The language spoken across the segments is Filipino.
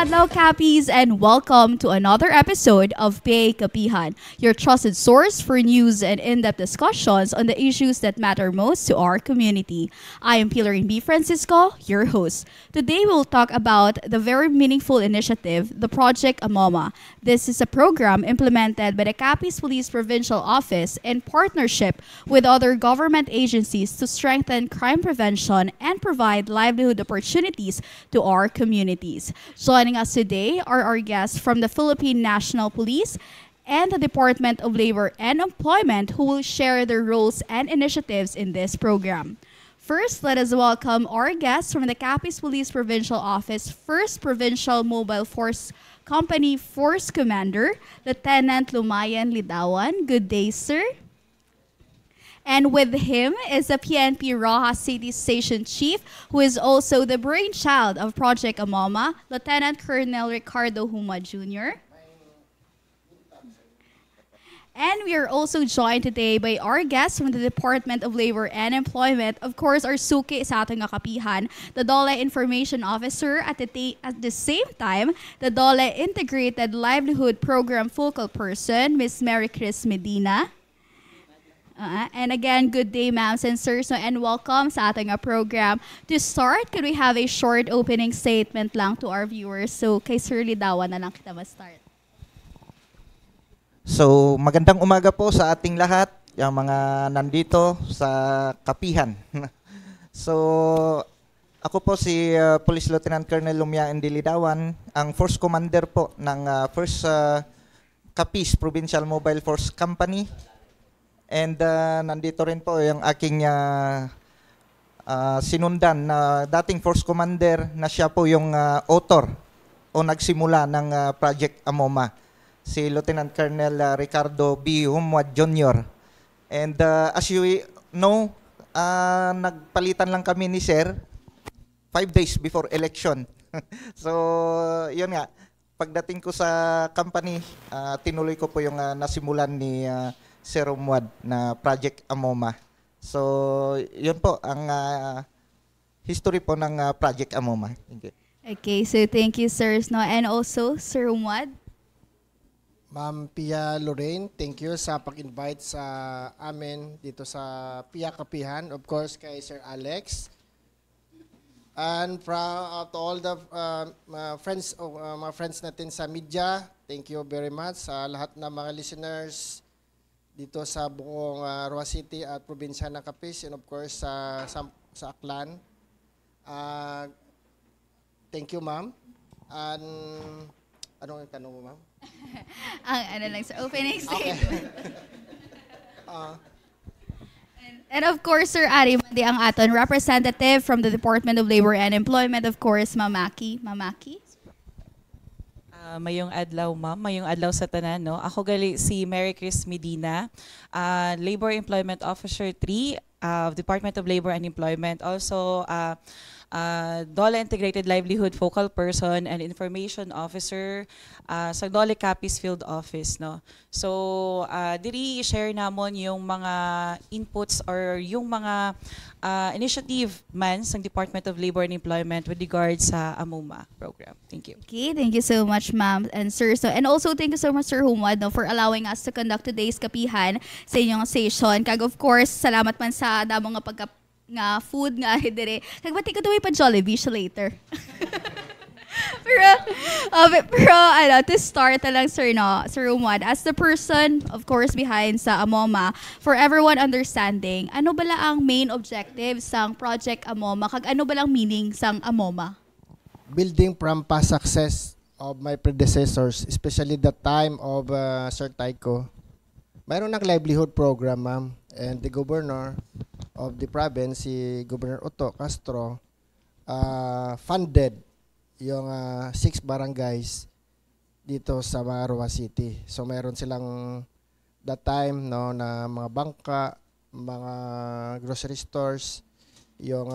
adlaw, Cappies, and welcome to another episode of PA Kapihan, your trusted source for news and in-depth discussions on the issues that matter most to our community. I am Pilarin B. Francisco, your host. Today we'll talk about the very meaningful initiative, the Project Amoma. This is a program implemented by the Capiz Police Provincial Office in partnership with other government agencies to strengthen crime prevention and provide livelihood opportunities to our communities. Joining us today are our guests from the Philippine National Police and the Department of Labor and Employment who will share their roles and initiatives in this program. First, let us welcome our guests from the Capiz Police Provincial Office, 1st Provincial Mobile Force Company Force Commander, Lieutenant Lumayan Lidawan. Good day, sir. And with him is the PNP Rojas City Station Chief, who is also the brainchild of Project Amoma, Lieutenant Colonel Ricardo Huma Jr. And we are also joined today by our guests from the Department of Labor and Employment. Of course, our suki sa ating kapihan, the DOLE Information Officer, at the same time, the DOLE Integrated Livelihood Program Focal Person, Ms. Mary Chris Medina. And again, good day, ma'ams and sirs, and welcome sa ating program. To start, could we have a short opening statement lang to our viewers? So, kay Sir Lidawan na lang kita ma-start. So, magandang umaga po sa ating lahat, yung mga nandito sa Kapihan. So, ako po si Police Lieutenant Colonel Lumayan Lidawan, ang Force Commander po ng 1st Capiz Provincial Mobile Force Company. And nandito rin po yung aking sinundan na dating Force Commander na siya po yung author o nagsimula ng Project Amoma, si Lieutenant Colonel Ricardo B. Humwad Jr. And as you know, nagpalitan lang kami ni Sir 5 days before election. So, yun nga. Pagdating ko sa company, tinuloy ko po yung nasimulan ni Sir Humwad na Project Amoma. So, yun po ang history po ng Project Amoma. Thank you. Okay, so thank you, sirs. No? And also, Sir Humwad. Ma'am Pia Lorraine, thank you sa pag-invite sa amin dito sa Pia Kapihan. Of course, kay Sir Alex. And to all the mga friends natin sa media, thank you very much sa lahat ng mga listeners dito sa buong Roa City at probinsya ng Capiz, and of course sa Aklan. Thank you, ma'am. And anong tanong mo, ma'am? Ano lang sa opening statement. Okay. And of course, Sir Ari Mandi ang aton representative from the Department of Labor and Employment, of course, Mamaki. Mayong adlaw, ma'am. Mayong adlaw sa tanan, no? Ako gali si Mary Chris Medina, Labor Employment Officer 3 of Department of Labor and Employment. Also, DOLE Integrated Livelihood Focal Person and Information Officer sa DOLE Capiz Field Office, no? So, diri i-share namon yung mga inputs or yung mga initiative man sa Department of Labor and Employment with regards sa Amoma program. Thank you. Okay, thank you so much, ma'am and sir. So, and also, thank you so much, Sir Humwad, no, for allowing us to conduct today's kapihan sa inyong session. Kag, of course, salamat man sa damo nga food nga dire. Kag bati ko daw pa Jollibee siya later. pero to start lang, sir, no, Sir Humwad, as the person, of course, behind sa Amoma, for everyone understanding, ano bala ang main objective sang Project Amoma? Kag ano balang meaning sang Amoma? Building from past success of my predecessors, especially the time of Sir Tyco. Mayroon ng livelihood program, ma'am, and the governor of the province, si Governor Otto Castro, funded yung 6 barangays dito sa Roa City. So mayroon silang that time, no, na mga bangka, mga grocery stores, yung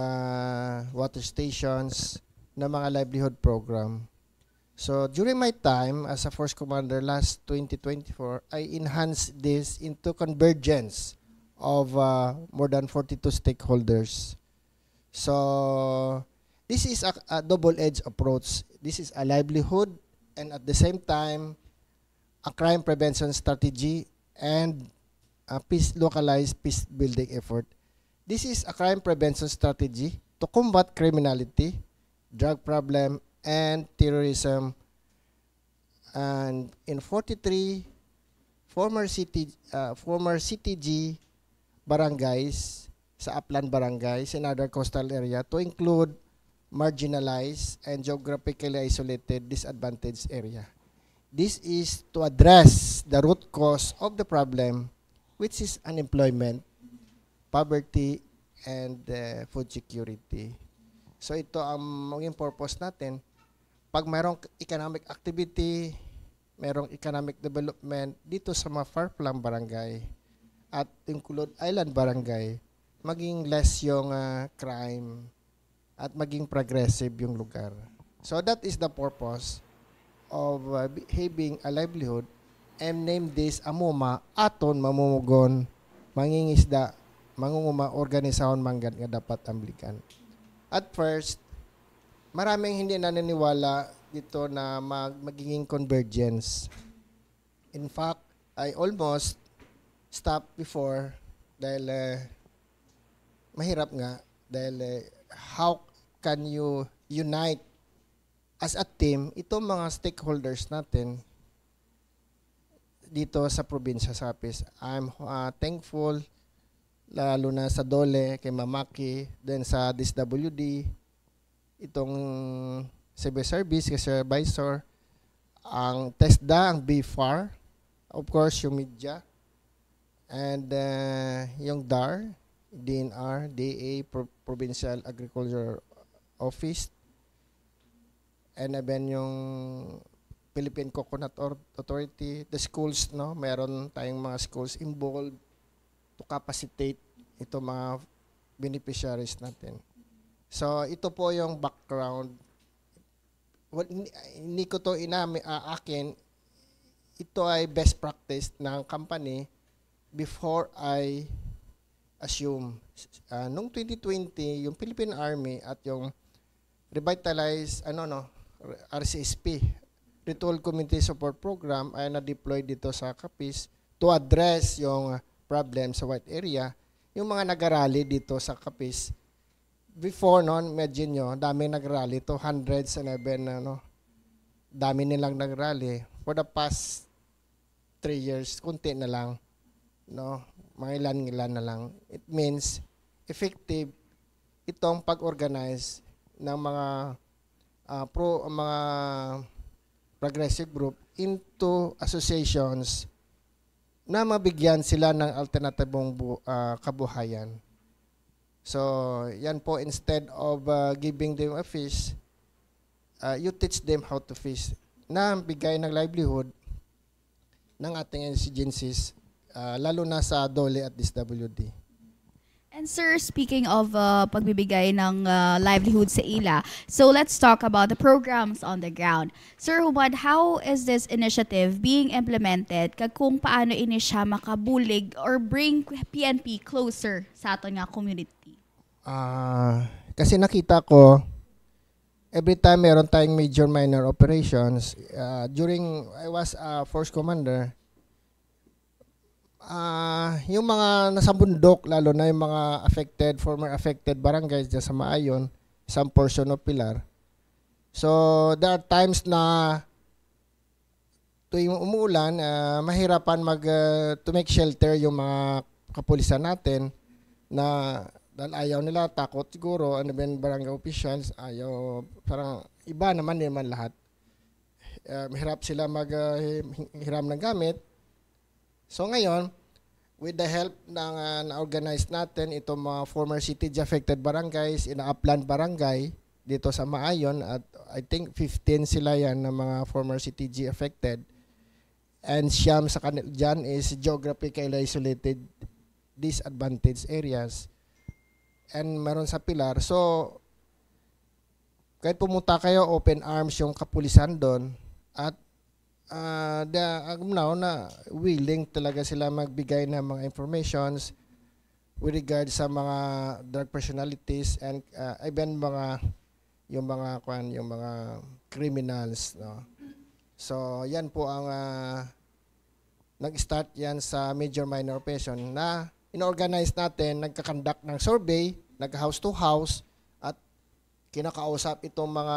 water stations, na mga livelihood program. So during my time as a Force Commander last 2024, I enhanced this into convergence of more than 42 stakeholders. So This is a double-edged approach. This is a livelihood and at the same time, a crime prevention strategy and a localized peace-building effort. This is a crime prevention strategy to combat criminality, drug problem, and terrorism. And in 43 former CTG barangays sa Upland Barangays and other coastal area to include marginalized and geographically isolated disadvantaged area. This is to address the root cause of the problem, which is unemployment, poverty, and food security. So ito ang maging purpose natin. Pag mayroong economic activity, mayroong economic development dito sa mga far-flung barangay at include island barangay, maging less yung crime at maging progressive yung lugar. So that is the purpose of having a livelihood and name this AMOMA, aton mamumugon, mangingisda, mangunguma organisahon manggan nga dapat amblikan. At first, maraming hindi naniniwala dito na magiging convergence. In fact, I almost stopped before dahil mahirap nga dahil how can you unite as a team itong mga stakeholders natin dito sa probinsya sa Apis. I'm thankful lalo na sa DOLE, kay Mamaki, then sa DSWD, itong civil service, kasi advisor, ang TESDA, ang BFAR, of course, yung media, and yung DAR, DNR, DA, Provincial Agriculture Office, and then yung Philippine Coconut Authority, the schools, no, meron tayong mga schools involved to capacitate ito mga beneficiaries natin. So, ito po yung background. Hindi ko to akin. Ito ay best practice ng company before I assume. Noong 2020, yung Philippine Army at yung revitalized, RCSP, Ritual Community Support Program, ay na-deploy dito sa Capiz to address yung problem sa white area. Yung mga nag-rally dito sa Capiz, before noon, imagine nyo, dami nag-rally to, hundreds and even, dami nilang nag-rally. For the past 3 years, kunti na lang, no? Mga ilan na lang. It means, effective itong pag-organize ng mga mga progressive group into associations na mabigyan sila ng alternatibong kabuhayan. So, yan po, instead of giving them a fish, you teach them how to fish na bigay ng livelihood ng ating agencies, lalo na sa DOLE at DSWD. And sir, speaking of pagbibigay ng livelihood sa ila, so let's talk about the programs on the ground. Sir Humad, how is this initiative being implemented? Kung paano ini siya makabulig or bring PNP closer sa aton nga community? Kasi nakita ko, every time meron tayong major minor operations, during I was a force commander, yung mga nasa bundok, lalo na yung mga former affected barangays dyan sa Maayon, some portion of Pilar. So, there are times na tuwing umuulan, mahirapan to make shelter yung mga kapulisan natin na dahil ayaw nila, takot siguro, and then barangay officials, ayaw, parang iba naman lahat. Mahirap sila hiram ng gamit. So ngayon, with the help ng na-organize natin itong mga former CTG affected barangays in Upland Barangay dito sa Maayon, at I think 15 sila yan na mga former CTG affected, and siyam sa kanila dyan is geographically isolated disadvantaged areas, and meron sa Pilar. So kahit pumunta kayo, open arms yung kapulisan doon, at now na willing talaga sila magbigay ng mga informations with regard sa mga drug personalities and even mga yung mga criminals, no. So yan po ang nag-start yan sa major minor offense na inorganize natin, nagka-conduct ng survey, nag-house to house, at kinakausap itong mga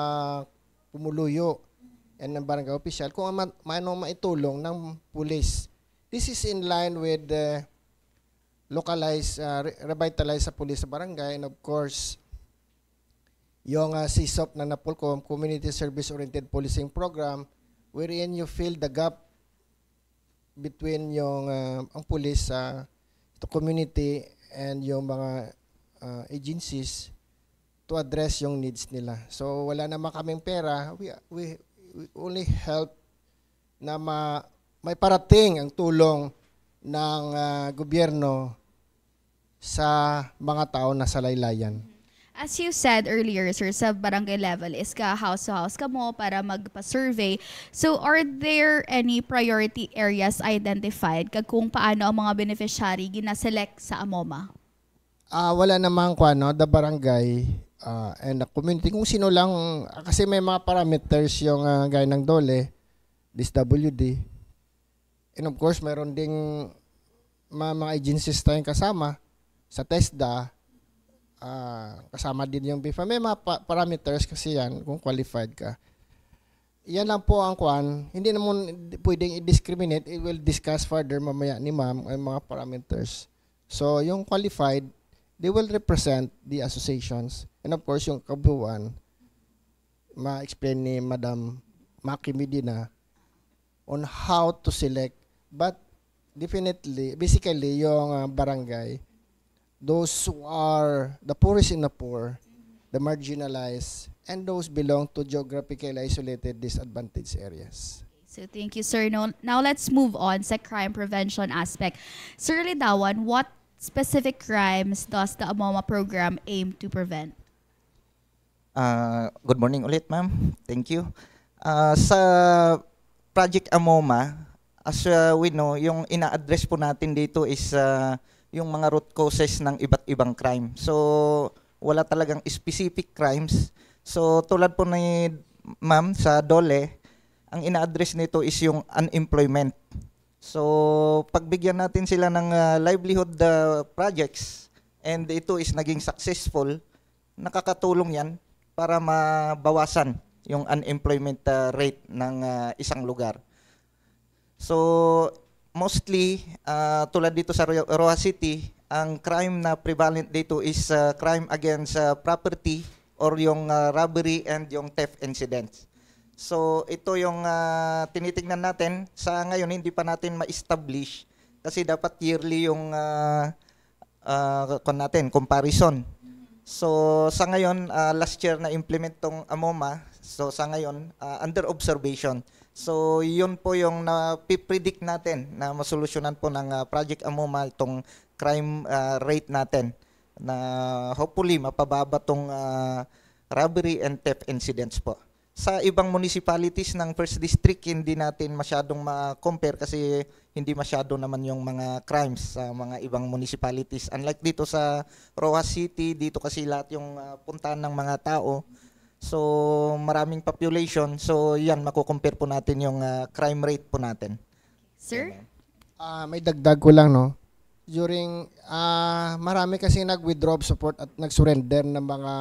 pumuluyo and ng barangay official kung ano maitulong ng pulis. This is in line with the localized, revitalize sa pulis sa barangay, and of course, yung CSOP na NAPOLCOM, Community Service Oriented Policing Program, wherein you fill the gap between yung ang pulis sa community and yung mga agencies to address yung needs nila. So wala naman kaming pera, we only help na may parating ang tulong ng gobyerno sa mga tao na sa laylayan. As you said earlier, sir, sa barangay level is ka house to house ka mo para magpa-survey. So are there any priority areas identified kung paano ang mga beneficiary gina-select sa AMOMA? Wala namang the barangay and the community. Kung sino lang, kasi may mga parameters yung gaya ng DOLE, DSWD. And of course, meron ding mga agencies tayong kasama sa TESDA, kasama din yung BIFA. May mga parameters kasi yan kung qualified ka. Yan lang po ang hindi naman pwedeng i-discriminate. It will discuss further mamaya ni ma'am ang mga parameters. So yung qualified, they will represent the associations. And of course, yung kabuuan, ma-explain ni Madam Maki Medina on how to select. But definitely, basically, yung barangay, those who are the poorest in the poor, the marginalized, and those belong to geographically isolated disadvantaged areas. So thank you, sir. Now let's move on sa crime prevention aspect. Sir Lidawan, what specific crimes does the AMOMA program aim to prevent? Good morning ulit, ma'am. Thank you. Sa Project AMOMA, as we know, yung ina-address po natin dito is yung mga root causes ng iba't ibang crime. So, wala talagang specific crimes. So, tulad po ni ma'am sa DOLE, ang ina-address nito is yung unemployment. So, pagbigyan natin sila ng livelihood projects and ito is naging successful, nakakatulong yan para mabawasan yung unemployment rate ng isang lugar. So, mostly, tulad dito sa Roa City, ang crime na prevalent dito is crime against property or yung robbery and yung theft incidents. So, ito yung tinitingnan natin. Sa ngayon, hindi pa natin ma-establish kasi dapat yearly yung comparison. So, sa ngayon, last year na implement tong AMOMA. So, sa ngayon, under observation. So, yun po yung na-predict natin na masolusyonan po ng Project AMOMA itong crime rate natin na hopefully mapababa tong robbery and theft incidents po. Sa ibang municipalities ng First District, hindi natin masyadong ma-compare kasi hindi masyado naman yung mga crimes sa mga ibang municipalities. Unlike dito sa Roa City, dito kasi lahat yung puntahan ng mga tao. So, maraming population. So, yan, makukompare po natin yung crime rate po natin. Sir? May dagdag ko lang, no? During, marami kasi nag-withdraw support at nag-surrender ng mga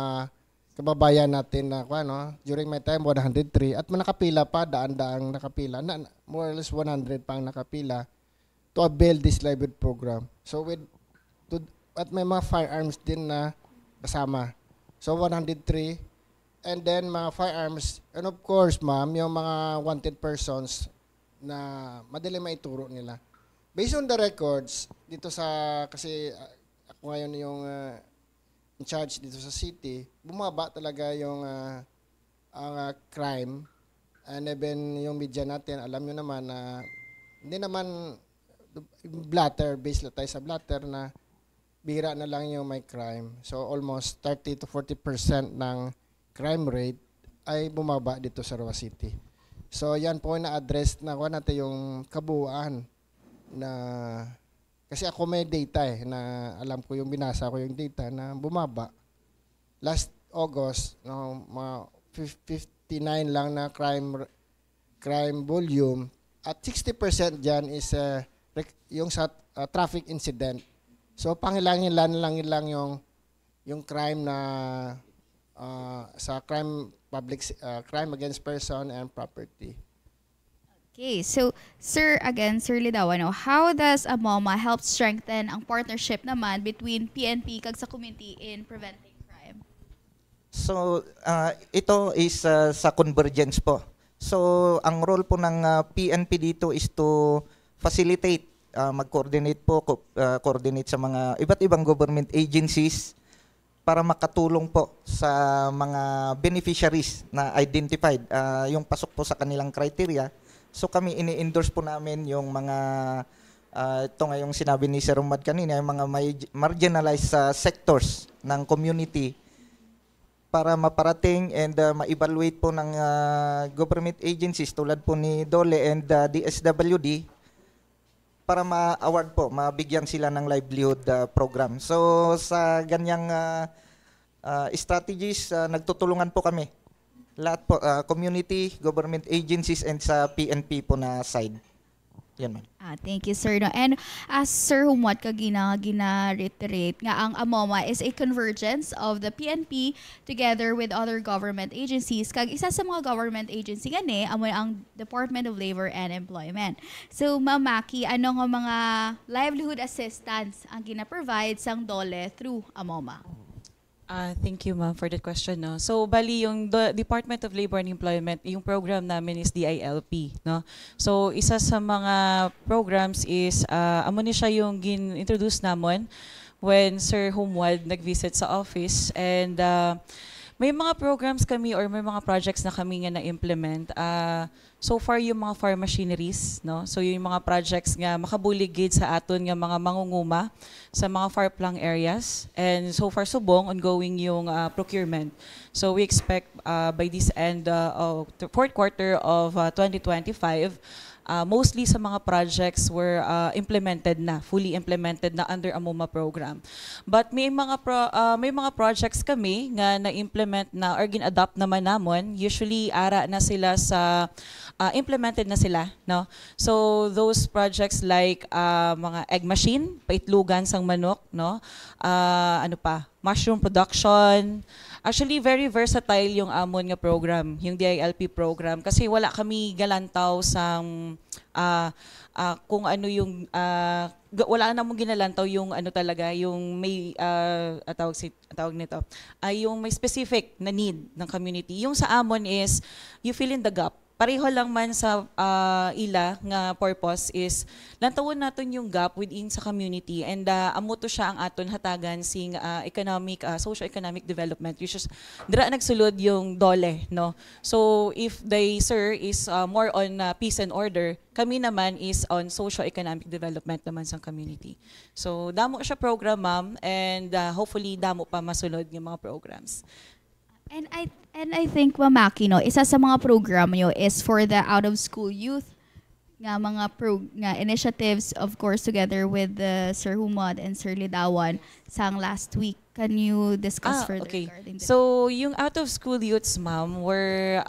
kababayan natin na, during my time, 103. At nakapila pa, daan-daang nakapila. More or less 100 pang nakapila to avail this livelihood program. So, at may mga firearms din na kasama. So, 103. And then mga firearms, and of course, ma'am, yung mga wanted persons na madali maituro nila. Based on the records, dito kasi ako ngayon yung in charge dito sa city, bumaba talaga yung ang crime. And even yung media natin, alam nyo naman na hindi naman blatter, based lang tayo sa blatter na bihira na lang yung may crime. So almost 30 to 40% ng crime rate ay bumaba dito sa Roa City. So yan po na-address na natin yung kabuuan na kasi ako may data na alam ko yung binasa ko yung data na bumaba. Last August, no, 59 lang na crime volume at 60% diyan is yung sa traffic incident. So pangilangilan lang yung crime na sa crime against person and property. Okay, so Sir Lidawan, how does AMOMA help strengthen ang partnership naman between PNP kag sa community in preventing crime? So, ito is sa convergence po. So, ang role po ng PNP dito is to facilitate, mag-coordinate po, coordinate sa mga iba't ibang government agencies para makatulong po sa mga beneficiaries na identified, yung pasok po sa kanilang criteria. So kami ini-endorse po namin yung mga, ito nga yung sinabi ni Sir Umad kanina, yung mga marginalized sectors ng community para maparating and ma-evaluate po ng government agencies tulad po ni DOLE and DSWD para ma-award po, mabigyan sila ng livelihood program. So sa ganyang strategies, nagtutulungan po kami. Lahat po, community, government agencies, and sa PNP po na side. Yan man. Thank you, sir. No? And as Sir Humwat gina-reiterate nga ang AMOMA is a convergence of the PNP together with other government agencies. Kag isa sa mga government agency gani amoy ang Department of Labor and Employment. So, Ma'am Maki, ano nga mga livelihood assistance ang gina-provide sang DOLE through AMOMA? Thank you, ma'am, for that question. No? So, bali, yung Department of Labor and Employment, yung program namin is DILP. No? So, isa sa mga programs is, amo ni siya yung gin-introduce namon when Sir Humwad nag-visit sa office. And may mga programs kami or may mga projects na kami nga na-implement. So far, yung mga farm machineries, no? So yung mga projects nga makabuligid sa aton nga mga mangunguma sa mga far-flung areas. And so far, subong, ongoing yung procurement. So we expect by this end of the fourth quarter of 2025, mostly sa mga projects were implemented na, fully implemented na under AMOMA program. But may mga projects kami nga na-implement na or gin-adopt naman namon, usually ara na sila sa implemented na sila, no? So those projects like mga egg machine, paitlugan sang manok, no? Ano pa? Mushroom production. Actually, very versatile yung amon nga program, yung DILP program. Kasi wala kami galantaw sang kung ano yung, wala namang ginalantaw yung ano talaga, yung may, tawag nito, yung may specific na need ng community. Yung sa amon is, you fill in the gap. Pareho lang man sa ila nga purpose is lantawon naton yung gap within sa community and amo to siya ang aton hatagan sing socio-economic development which is dira nagsulod yung DOLE, no. So if they sir is more on peace and order, kami naman is on socio-economic development naman sa community. So damo siya program, ma'am, and hopefully damo pa masulod yung mga programs. And I think, Ma'am Maki, no, isa sa mga program nyo is for the out-of-school youth nga mga initiatives, of course, together with Sir Humad and Sir Lidawan sang last week. Can you discuss further regarding this? So, yung out-of-school youths, ma'am, were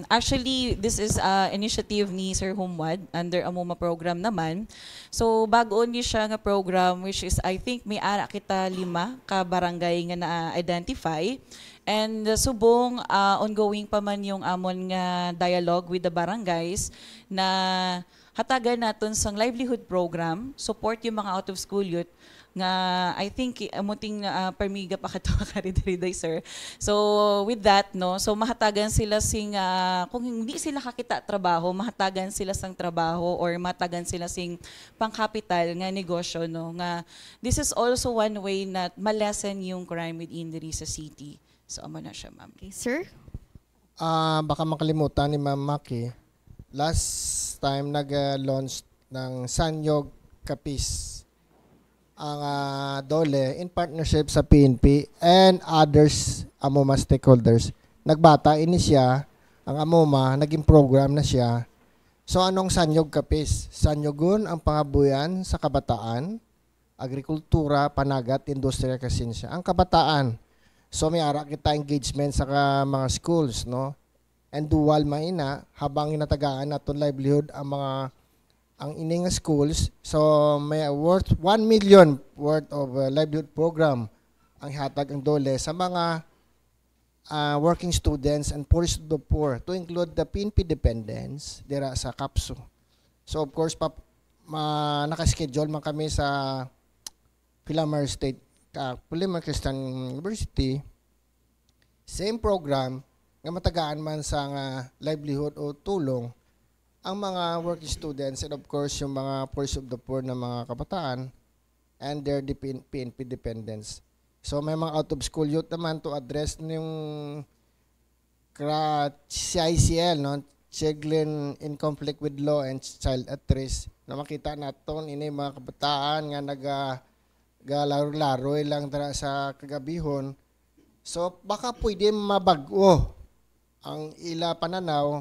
actually, this is initiative ni Sir Humad under AMOMA program naman. So, bagoon niya siya nga program which is, I think, may ara kita 5 ka barangay nga na-identify. And subong ongoing pa man yung amon nga dialogue with the barangays na hatagan naton sang livelihood program, support yung mga out-of-school youth nga I think amuting permiga pa kato kariday sir. So with that, no, so mahatagan sila sing kung hindi sila kakita trabaho, mahatagan sila sang trabaho or mahatagan sila sing pangkapital nga negosyo, no, nga this is also one way na malesen yung crime within the sa city. So, amo na siya, ma'am. Okay, sir? Baka makalimutan ni Ma'am Maki, last time nag-launch ng Sanyog Kapis ang DOLE in partnership sa PNP and others AMOMA stakeholders. Nagbata ini siya, ang AMOMA, naging program na siya. So, anong Sanyog Kapis? Sanyogon ang pangabuyan sa kabataan, agrikultura, panagat, industriya, kasinsya. Ang kabataan, So may ara kita engagement sa mga schools, no? And dual maina habang inatagaan naton livelihood ang ining schools. So may worth 1 million worth of livelihood program ang hatag ang dole sa mga working students and poorest of the poor, to include the PNP dependents dira sa Kapso. So of course naka-schedule man kami sa Philamar Christian University, same program nga matagaan man sa livelihood o tulong ang mga working students and of course yung mga poorest of the poor na mga kabataan and their PNP dependents. So may mga out of school youth naman to address yung CICL, no? Children in conflict with law and child at risk. Na makita naton ini mga kabataan nga nagalaro-laro lang dara sa kagabihon. So baka pwede mabago ang ila pananaw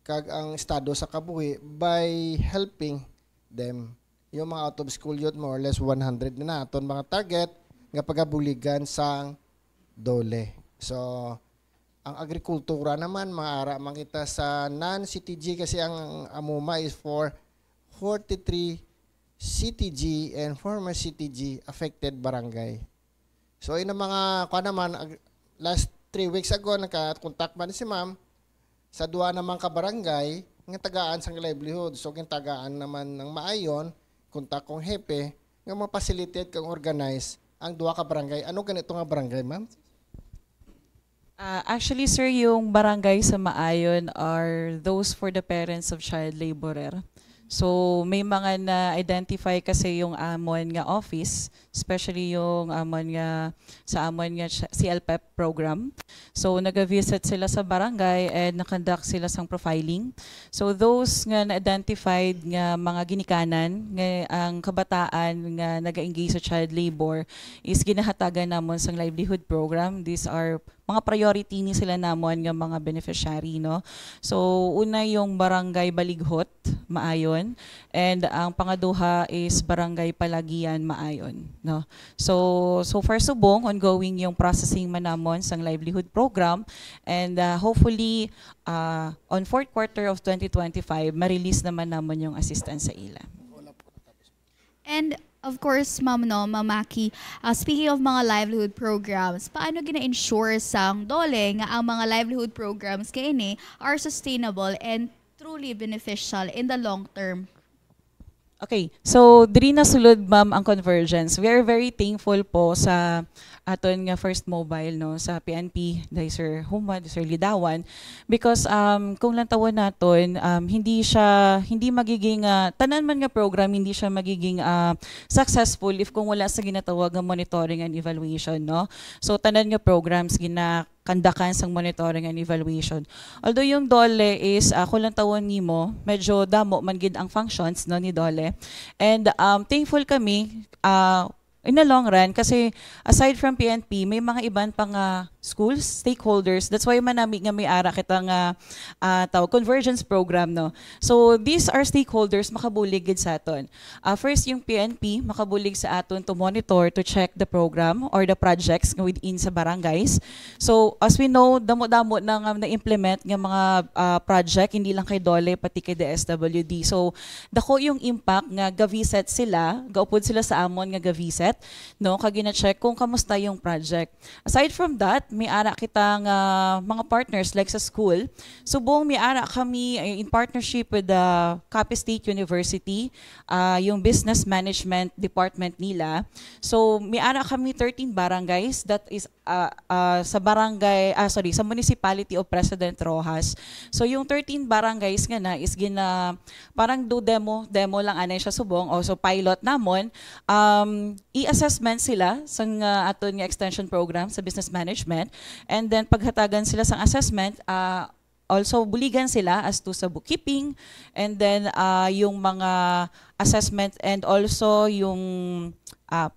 kag ang estado sa kabuhi by helping them. Yung mga out of school youth, more or less 100 na naton mga target nga pagabuligan sa dole. So ang agrikultura naman maara makita sa non-CTG kasi ang AMUMA is for 43 CTG and former CTG affected barangay. So ina mga naman last 3 weeks ago naka-contact man si ma'am sa duwa naman ka barangay nga tagaan sang livelihood. So yung tagaan naman ng maayon, kontak kong hepe nga ma-facilitate kang organize ang duwa ka barangay. Ano ganito nga barangay, ma'am? Actually, sir, yung barangay sa Maayon are those for the parents of child laborer. So may mga na-identify kasi yung amon nga office, especially yung amon nga sa amon nga CLPEP program. So nag-visit sila sa barangay and nakonduct sila sang profiling. So those nga na-identified nga mga ginikanan nga ang kabataan nga nag-engage sa child labor is ginahatagan namon sang livelihood program. These are mga priority ni sila namon nga mga beneficiary, no? So una yung barangay Balighot, Maayon, and ang pangaduha is barangay Palagian, Maayon, no? So far subong ongoing yung processing man namon sang livelihood program, and hopefully on fourth quarter of 2025 ma-release naman namon yung assistance sa ila. And of course, Ma'am Maki, speaking of mga livelihood programs, paano gina-ensure sang dole nga ang mga livelihood programs kaini are sustainable and truly beneficial in the long term? Okay, so diri na sulod ma'am ang convergence. We are very thankful po sa aton nga First Mobile, no, sa PNP dahil Sir Humad, Sir Lidawan, because kung lang tawon naton hindi magiging tanan man nga program hindi siya magiging successful if kung wala sa ginatawag nga monitoring and evaluation, no. So tanan nga programs kandakan sang monitoring and evaluation. Although yung DOLE is kulang tawon nimo, medyo damo man gid ang functions, no, ni DOLE. And thankful kami in the long run kasi aside from PNP may mga iban pang schools, stakeholders. That's why man nami nga may ara kitang convergence program, no. So these are stakeholders makabulig gid sa aton. First yung PNP makabulig sa aton to monitor, to check the program or the projects nga within sa barangays. So as we know, damo-damo na implement nga mga project hindi lang kay DOLE pati kay DSWD. So dako yung impact nga gaviset sila, gaupod sila sa amon nga gaviset, no, kag gina-check kung kamusta yung project. Aside from that, may ara kitang mga partners like sa school. Subong may ara kami in partnership with the Capiz State University, yung business management department nila. So may ara kami 13 barangays that is sa sa municipality of President Roxas. So yung 13 barangays nga na is parang demo lang anay siya subong, also pilot namon, i-assessment sila sa aton nga extension program sa business management, and then paghatagan sila sa assessment, also buligan sila as to sa bookkeeping, and then yung mga assessment and also yung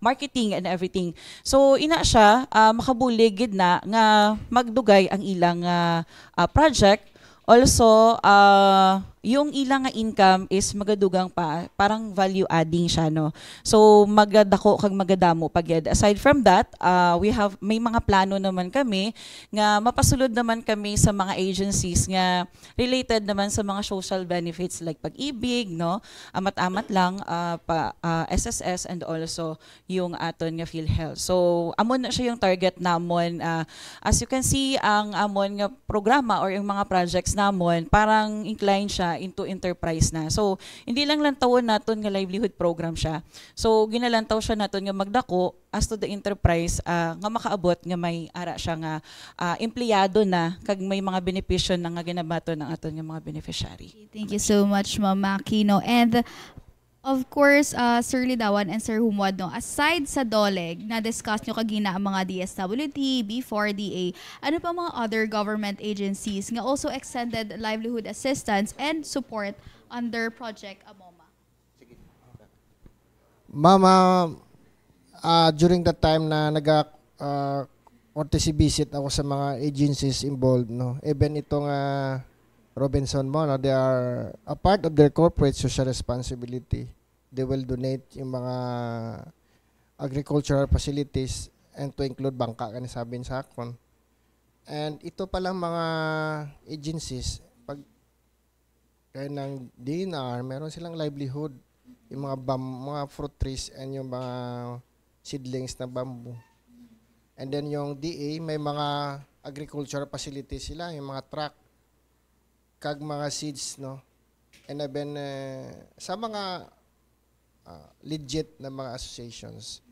marketing and everything. So ina siya makabulig gid na nga magdugay ang ilang project. Also yung ilang nga income is magadugang pa, parang value adding siya, no. So magadako kag magadamo pagyad. Aside from that, may mga plano naman kami nga mapasulod naman kami sa mga agencies nga related naman sa mga social benefits like pag-ibig, no. Amat-amat lang SSS and also yung aton nga PhilHealth. So amon na siya yung target namon. As you can see, ang amon nga programa or yung mga projects namon parang inclined siya into enterprise na. So hindi lang lantawon naton nga livelihood program siya. So ginalantaw siya naton nga magdako as to the enterprise nga makaabot nga may ara siya nga empleyado na kag may mga benepisyo na nga ginabato ng aton nga mga beneficiary. Thank you so much, Ma'am Makino. And of course, Sir Lidawan and Sir Humwad, no, aside sa DOLEG, na-discuss nyo kagina ang mga DSWD, B4DA, ano pa mga other government agencies nga also extended livelihood assistance and support under Project Amoma? Mama, during that time na courtesy visit ako sa mga agencies involved, no, even itong Robinson mo, no, they are a part of their corporate social responsibility. They will donate yung mga agricultural facilities and to include bangka, kani sabi sa akon. And ito palang mga agencies, pag kaya ng DNR, meron silang livelihood, yung mga fruit trees and yung mga seedlings na bamboo. And then yung DA, may mga agricultural facilities sila, yung mga truck, kag mga seeds, no. And then sa mga legit na mga associations,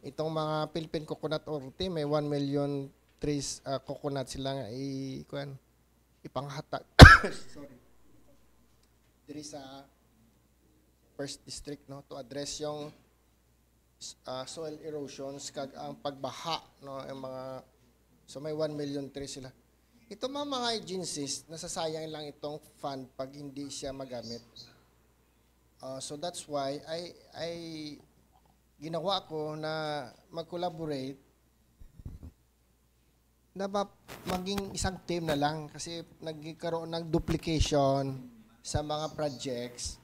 itong mga Philippine Coconut Authority, may 1 million trees coconut sila nga ipanghatag sorry, diri sa first district, no, to address yung soil erosions kag ang pagbaha, no, yung mga, so may 1 million trees sila. Ito mga agencies, nasasayang lang itong fund pag hindi siya magamit. So that's why I ginawa ko na mag-collaborate na maging isang team na lang kasi nagkaroon ng duplication sa mga projects.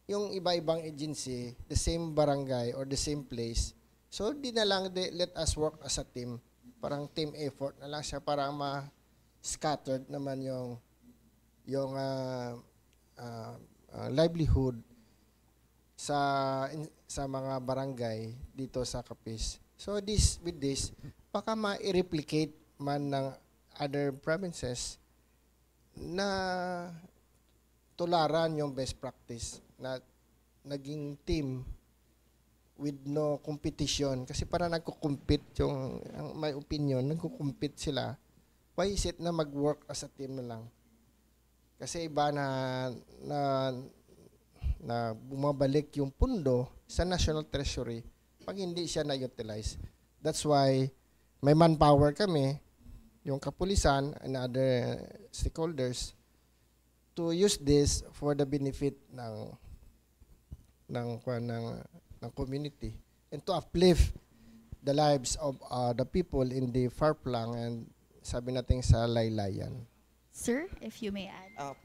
Yung iba-ibang agency, the same barangay or the same place. So di na lang let us work as a team. Parang team effort na lang siya para ma-scattered naman yung livelihood sa mga barangay dito sa Capiz. So with this, baka ma-replicate man ng other provinces na tularan yung best practice na naging team with no competition. Kasi para nagko-compete yung may opinion, nagko-compete sila. Why is it na mag-work as a team na lang? Kasi iba na bumabalik yung pundo sa National Treasury pag hindi siya na-utilize. That's why may manpower kami, yung kapulisan and other stakeholders to use this for the benefit ng community and to uplift the lives of the people in the Farplang and sabi natin sa Laylayan. Sir, if you may add.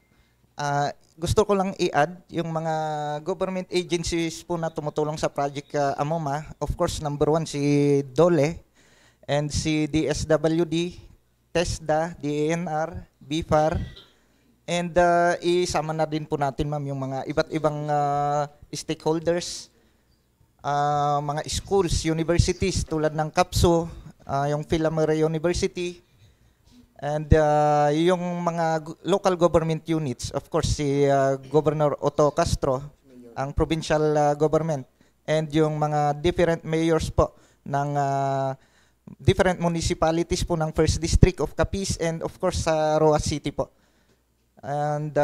Gusto ko lang i-add yung mga government agencies po na tumutulong sa Project Amoma. Of course, number 1 si DOLE and si DSWD, TESDA, DANR, BFAR, and isama na din po natin, ma'am, yung mga iba't ibang stakeholders, mga schools, universities tulad ng CAPSO, yung Philamera University, and yung mga local government units, of course, si Governor Otto Castro, ang provincial government, and yung mga different mayors po ng different municipalities po ng 1st District of Capiz and of course sa Roa City po. And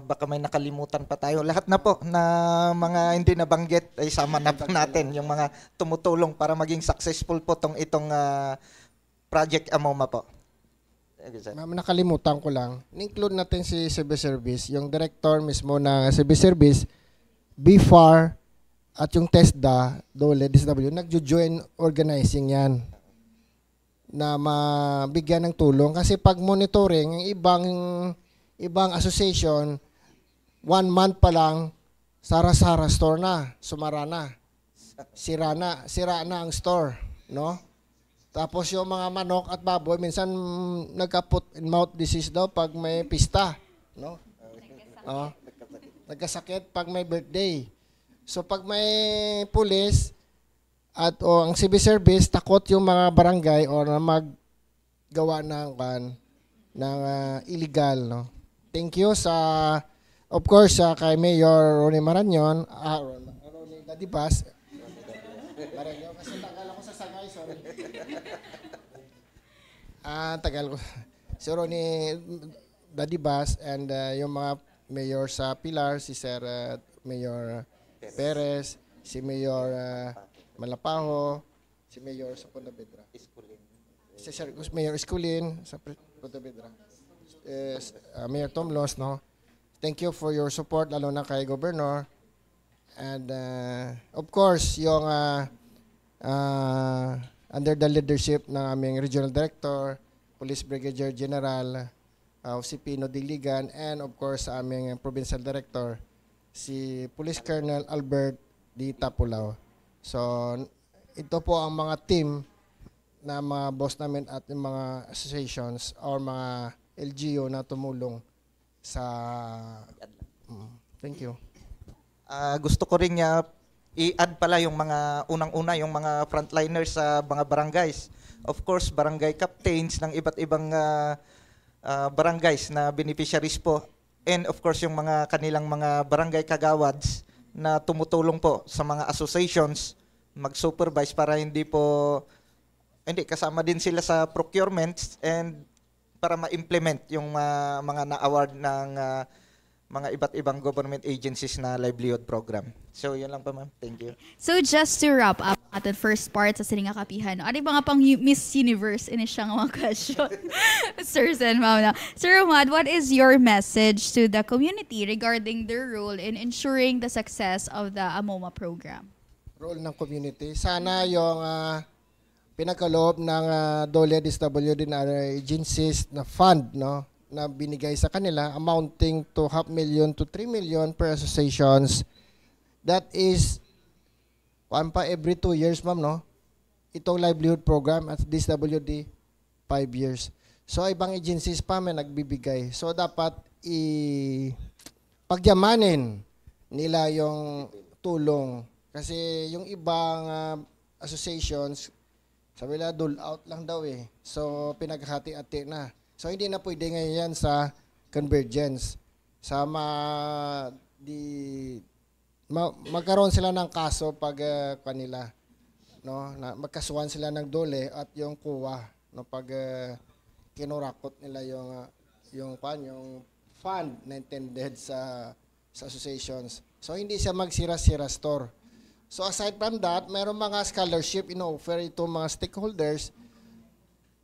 baka may nakalimutan pa tayo. Lahat na po na mga hindi nabanggit ay sama na po natin yung mga tumutulong para maging successful po itong Project Amoma po. Nakalimutan ko lang. Include natin si Civil Service, yung director mismo ng Civil Service, BFAR, at yung TESDA, DOLE, DSW, nagjo-join organizing yan na mabigyan ng tulong. Kasi pag monitoring, yung ibang association, 1 month pa lang, sara-sara store na, sumara na, sira na ang store, no? Tapos yung mga manok at baboy, minsan nagka-foot and mouth disease daw pag may pista, no? Oh, nagkasakit pag may birthday. So pag may pulis at ang civil service, takot yung mga barangay o na maggawa ng illegal, no? Thank you of course, kay Mayor Ronnie Marañon, Ronnie Dadibas. Marañon, kasi tagal ako sa Sagay, sorry. Tagal ko. Si Ronnie Dadibas and yung mga mayor sa Pilar, si Sir Mayor Perez, si Mayor Malapaho, si Mayor sa Punta Vedra. Si Sir Mayor Esculin sa Punta Vedra. Mayor Tomlos, no? Thank you for your support, lalo na kay Governor. And of course, yung under the leadership ng aming Regional Director, Police Brigadier General si Pino Diligan, and of course sa aming Provincial Director, si Police Colonel Albert D. Tapulao. So, ito po ang mga team na mga boss namin at yung mga associations or mga LGU na tumulong sa... thank you. Gusto ko rin i-add pala yung mga unang-una, yung mga frontliners sa mga barangays. Of course, barangay captains ng iba't ibang barangays na beneficiaries po. And of course, yung mga kanilang mga barangay kagawads na tumutulong po sa mga associations mag-supervise para hindi kasama din sila sa procurements and para ma-implement yung mga na-award ng mga iba't ibang government agencies na livelihood program. So, yun lang pa, ma'am. Thank you. So just to wrap up ating first part sa Sininga Kapihan, ano yung mga pang Miss Universe ini siyang mga question? Sir and ma'am na. Sir Ahmad, what is your message to the community regarding their role in ensuring the success of the AMOMA program? Role ng community. Sana yung pinagkaloob ng DOLE DSWD na agencies na fund, no, na binigay sa kanila amounting to 500,000 to 3 million per associations. That is every 2 years, ma'am, no? Itong livelihood program at DSWD 5 years. So ibang agencies pa may nagbibigay. So dapat pagyamanin nila yung tulong kasi yung ibang associations sabi nila, dole out lang daw eh. So, pinaghati-hati na. So, hindi na pwede ngayon yan sa convergence. Magkaroon sila ng kaso pag kanila. No? Magkasuhan sila ng dole at yung kuwa. No? Pag kinurakot nila yung fund na intended sa associations. So, hindi siya magsira-sira store. So aside from that, mayroong mga scholarship ino-offer itong mga stakeholders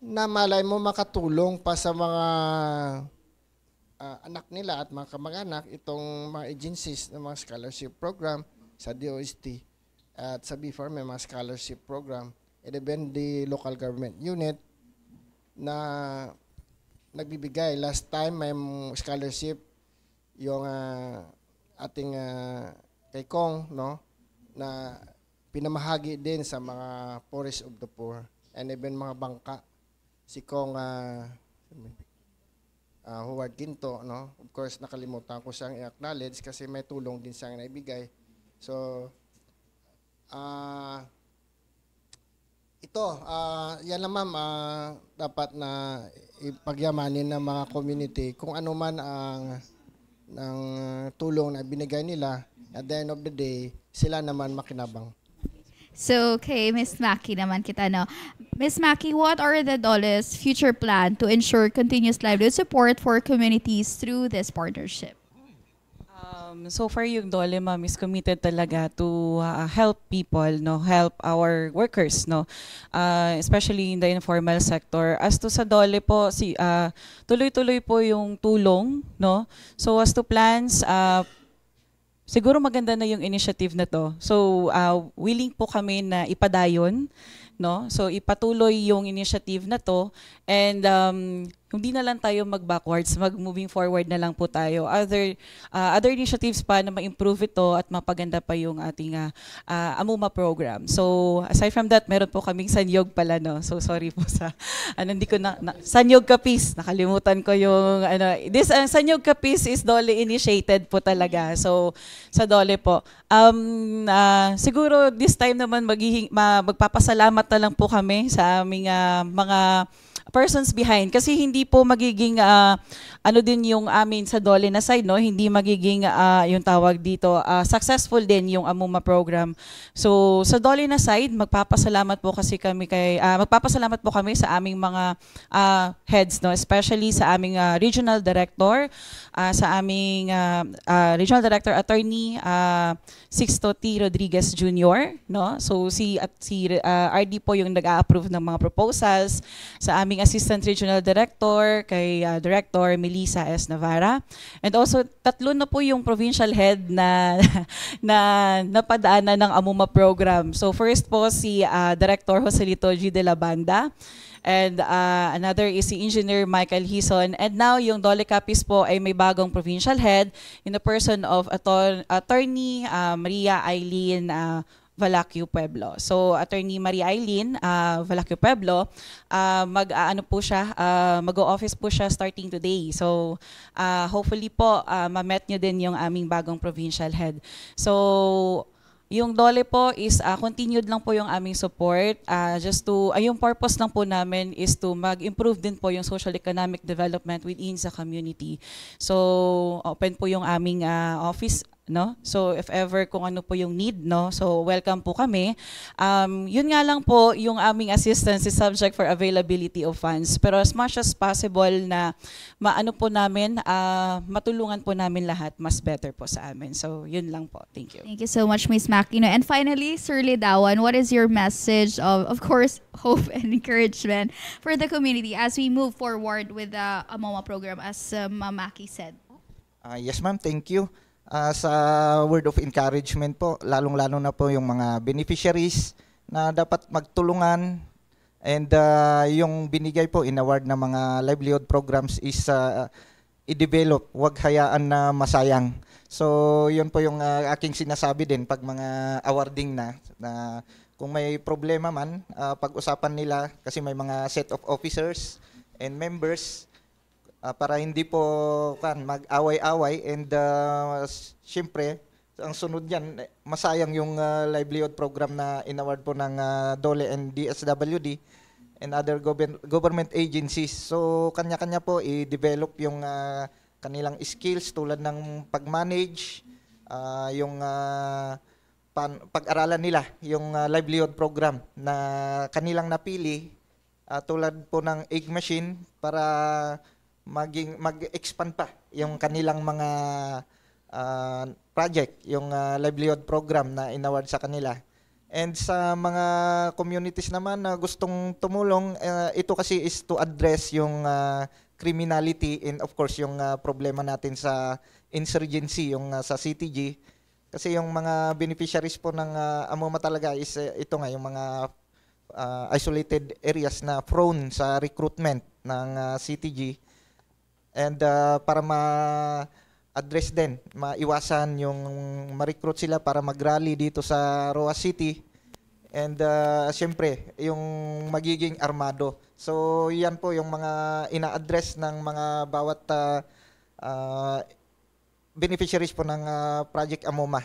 na malay mo makatulong pa sa mga anak nila at mga kamag-anak itong mga agencies ng mga scholarship program sa DOST at sa BFAR may mga scholarship program and even the local government unit na nagbibigay. Last time may scholarship yung ating kay Kong, no? Na pinamahagi din sa mga poorest of the poor and even mga bangka. Si Kong Howard Ginto, no? Of course, nakalimutan ko siyang i-acknowledge kasi may tulong din siyang naibigay. So, yan lang ma'am, dapat na ipagyamanin ng mga community kung ano man ang tulong na binigay nila. At the end of the day, sila naman makinabang. So, okay, Miss Maki naman kita, no? Miss Maki, what are the DOLE's future plan to ensure continuous livelihood support for communities through this partnership? So far yung DOLE, ma'am, is committed talaga to help people, no, help our workers, no, especially in the informal sector. As to sa DOLE po, tuloy-tuloy po yung tulong, no. So as to plans, siguro maganda na yung initiative na to. So, willing po kami na ipadayon, no? So, ipatuloy yung initiative na to and hindi na lang tayo mag-backwards, mag-moving forward na lang po tayo. Other initiatives pa na ma-improve ito at mapaganda pa yung ating AMUMA program. So, aside from that, meron po kaming Sanyog pala, no? So, sorry po sa, hindi ko Sanyog Kapis, nakalimutan ko yung, Sanyog Kapis is DOLE initiated po talaga. So, sa DOLE po. Siguro, this time naman, magpapasalamat na lang po kami sa aming mga persons behind kasi hindi po magiging din yung amin sa DOLE na side, no, hindi magiging yung tawag dito successful din yung AMUMA program. So sa DOLE na side, magpapasalamat po kami sa aming mga heads, no, especially sa aming regional director, sa aming regional director attorney Sixto T. Rodriguez Jr., no. So si RD po yung nag-a-approve ng mga proposals, sa aming Assistant Regional Director, kay Director Melissa S. Navarra. And also, 3 na po yung provincial head na napadaanan ng AMUMA program. So first po si Director Joselito G. De La Banda. And another is si Engineer Michael Hison. And now, yung DOLE Capiz po ay may bagong provincial head in the person of Attorney Maria Eileen Valacchio Pueblo. So, Attorney Maria Eileen Valacchio Pueblo, mag-o-office po siya starting today. So, hopefully po, ma-met nyo din yung aming bagong provincial head. So, yung DOLE po is continued lang po yung aming support. Yung purpose lang po namin is to mag-improve din po yung social economic development within sa community. So, open po yung aming office, no? So if ever kung ano po yung need, no? So welcome po kami. Yun nga lang po, yung aming assistance is subject for availability of funds. Pero as much as possible na matulungan po namin lahat, mas better po sa amin. So yun lang po. Thank you. Thank you so much, Ms. Makino. And finally, Sir Lidawan, what is your message of course, hope and encouragement for the community as we move forward with the AMUMA program, as Ma'am Maki said? Yes, ma'am. Thank you. Sa word of encouragement po, lalong-lalo na po yung mga beneficiaries na dapat magtulungan, and yung binigay po in award na mga livelihood programs is i-develop, huwag hayaan na masayang. So yun po yung aking sinasabi din pag mga awarding na kung may problema man, pag-usapan nila kasi may mga set of officers and members, para hindi po mag-away-away, and siyempre ang sunod yan, masayang yung livelihood program na inaward po ng DOLE and DSWD and other government agencies. So kanya-kanya po i-develop yung kanilang skills tulad ng pag-manage, yung pag-aralan nila yung livelihood program na kanilang napili, tulad po ng egg machine para mag-expand pa yung kanilang mga project, yung livelihood program na inaward sa kanila. And sa mga communities naman na gustong tumulong, ito kasi is to address yung criminality and of course yung problema natin sa insurgency, yung sa CTG. Kasi yung mga beneficiaries po ng AMUMA talaga is ito nga, yung mga isolated areas na prone sa recruitment ng CTG. And para ma-address din, maiwasan yung ma-recruit sila para mag-rally dito sa Roa City. And siyempre, yung magiging armado. So yan po yung mga ina-address ng mga bawat beneficiaries po ng Project AMUMA.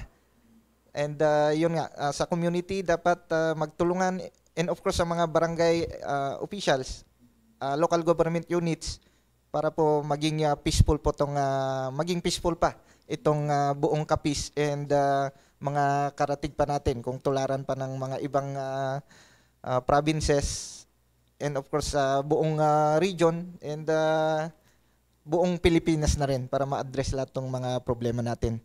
And yun nga, sa community dapat magtulungan, and of course sa mga barangay officials, local government units, para po maging peaceful po maging peaceful pa itong buong Capiz and mga karatig pa natin kung tularan pa ng mga ibang provinces, and of course buong region and buong Pilipinas na rin para ma-address lahat ng mga problema natin.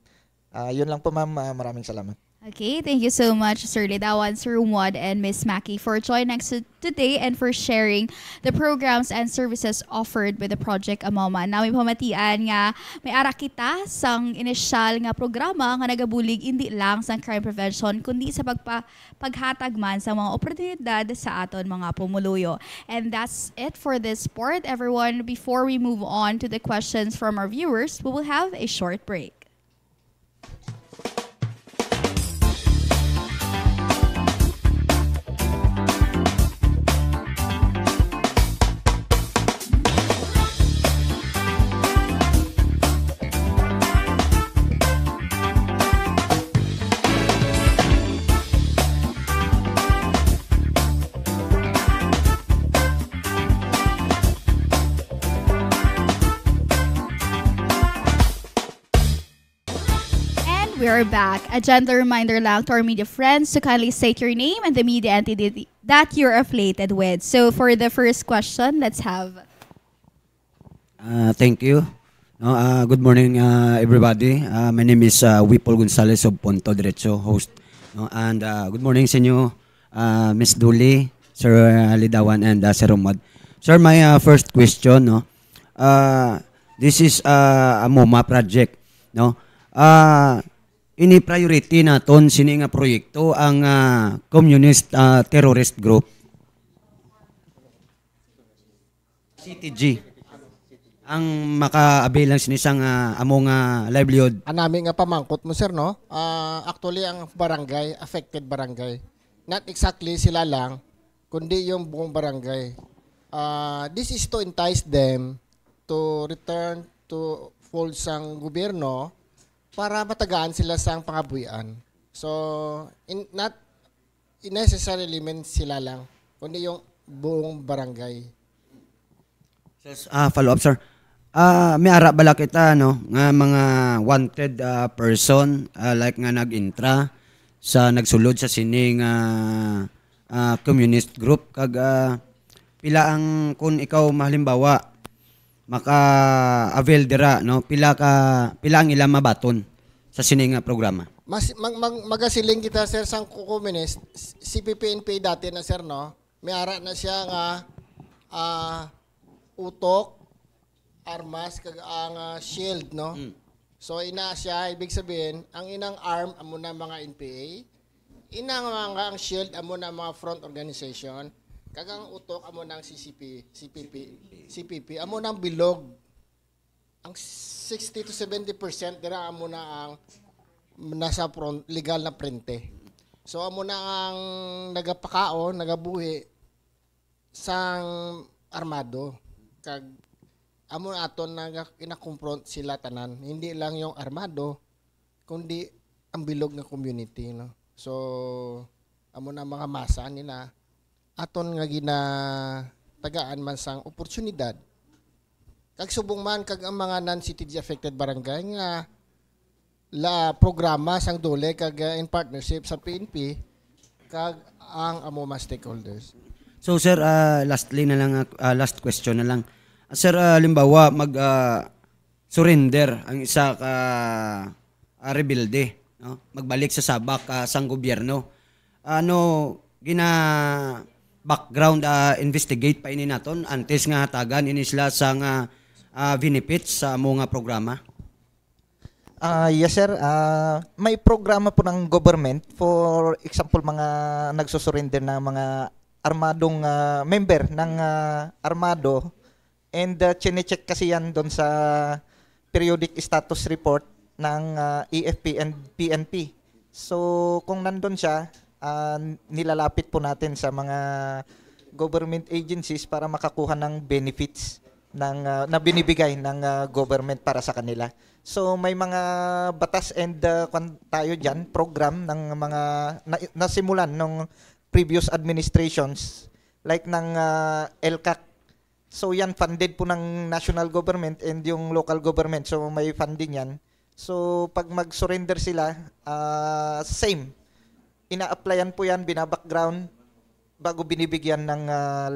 Yun lang po, ma'am. Maraming salamat. Okay, thank you so much, Sir Lidawan, Sir Umwad, and Miss Mackie for joining us today and for sharing the programs and services offered by the Project Amoma. Nami pamatian nga may ara kita sang inisyal nga programa nga nagabulig hindi lang sa crime prevention kundi sa paghatag man sa mga oportunidad sa aton mga pumuluyo. And that's it for this part, everyone. Before we move on to the questions from our viewers, we will have a short break. We are back. A gentle reminder lang to our media friends to kindly state your name and the media entity that you're affiliated with. So for the first question, let's have... Thank you. No, good morning, everybody. My name is Wipol Gonzalez of Ponto Derecho, host. No, and good morning sa inyo, Ms. Duli, Sir Lidawan, and Sir Umad. Sir, my first question, no, this is a MOMA project. No, ini priority naton sini nga proyekto ang communist terrorist group CTG ang makaabilang sinisang among livelihood. Anami nga pamangkot mo sir no. Actually ang barangay, affected barangay. Not exactly sila lang kundi yung buong barangay. This is to entice them to return to fold sang gobyerno para matagaan sila sa pangabuyan. So, not necessarily mean sila lang, kundi yung buong barangay. Follow up, sir. May ara bala kita, no, nga mga wanted person, like nga nag-intra, nagsulod sa sining communist group, kag pila ang, kung ikaw mahalimbawa, maka-avail dira, no? Pila ang ilang mabaton sa sining programa. Magasiling kita sir sang communist CPP-NPA dati na sir no. May ara na siya nga utok, armas kag ang shield no. So ina siya ibig sabihin ang inang arm amo na mga NPA, inang mga ang shield amo na mga front organization. Kagang utok amo nang CPP amo nang bilog. Ang 60 to 70% dira amo na ang nasa front legal na prente. So amo na ang nagapakao, nagabuhi sang armado. Kag amo aton ina-confront sila tanan. Hindi lang yung armado kundi ang bilog nga community no. So amo na mga masa nila aton nga tagaan man sang oportunidad kag subong man kag ang mga non-CTG affected barangay nga la programa sang dole kag in partnership sa PNP kag ang AMOMA stakeholders. So sir, lastly na lang, last question na lang. Sir, limbawa mag surrender ang isa ka rebelde, no? Magbalik sa sabak sang gobyerno. Ano background investigate pa ini naton antes nga hatagan ini sila sa benefits sa mga programa? Yes sir, may programa po ng government, for example mga nagsusurrender na mga armadong member ng armado, and chine-check kasi yan doon sa periodic status report ng EFP and PNP. So kung nandun siya, nilalapit po natin sa mga government agencies para makakuha ng benefits na binibigay ng government para sa kanila. So may mga batas and tayo dyan, program ng mga nasimulan ng previous administrations like ng LCAC. So yan funded po ng national government and yung local government. So may funding yan. So pag mag-surrender sila, same. Ina-applyan po yan, binabackground bago binibigyan ng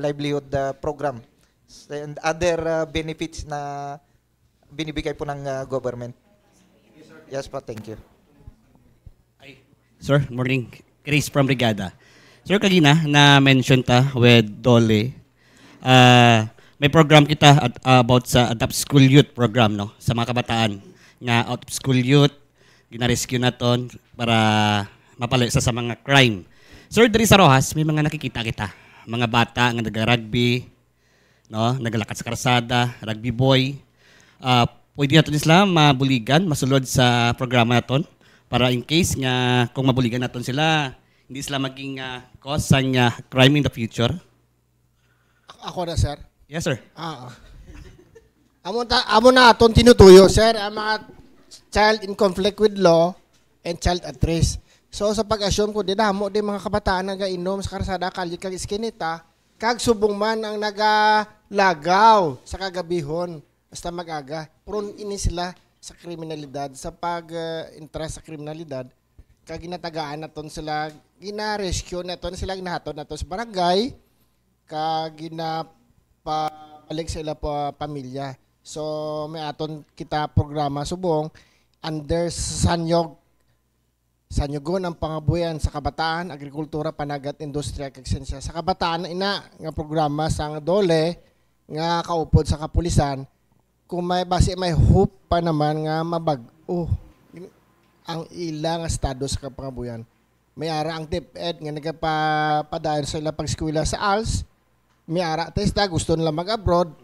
livelihood program and other benefits na binibigay po ng government. Yes po, thank you. Sir, morning. Chris from Brigada. Sir, kagina na-mention ta with Dole. May program kita about sa Adapt School Youth program, no? Sa mga kabataan nga out of school youth, gina-rescue naton para mapali sa mga crime. Sir, diri sa Rojas, may mga nakikita kita. Mga bata nga nag-rugby, no? Nagalakat sa karsada, rugby boy. Pwede natin sila mabuligan, masulod sa programa naton para in case nga kung mabuligan naton sila, hindi sila maging cause sa crime in the future. Ako na, sir. Yes, sir. Amo na aton tinutuyo, sir, ang mga child in conflict with law and child at risk. So sa pag-assume ko, dinamo din mga kabataan nagainom sa karsada, kalye kag iskinita, kag subong man ang nagalagaw sa kagabihon basta mag-aga. Prone ini sila sa kriminalidad, sa pag-interest sa kriminalidad, kag ginatagaan naton sila, gina-rescue naton sila, ginahaton naton sa barangay, kag ginapabalik sa ila pamilya. So may aton kita programa subong under Sanyogon ang pangabuyan sa kabataan, agrikultura, panagat, industriya, kag siyensya. Sa kabataan ina nga programa sang Dole nga kaupod sa kapulisan, kung may hope pa naman nga mabag-o ang ilang estado sa kapangabuyan. May ara ang DepEd nga nagapadayon sa ila pag-eskwela sa ALS, may ara testa gusto nila mag-abroad,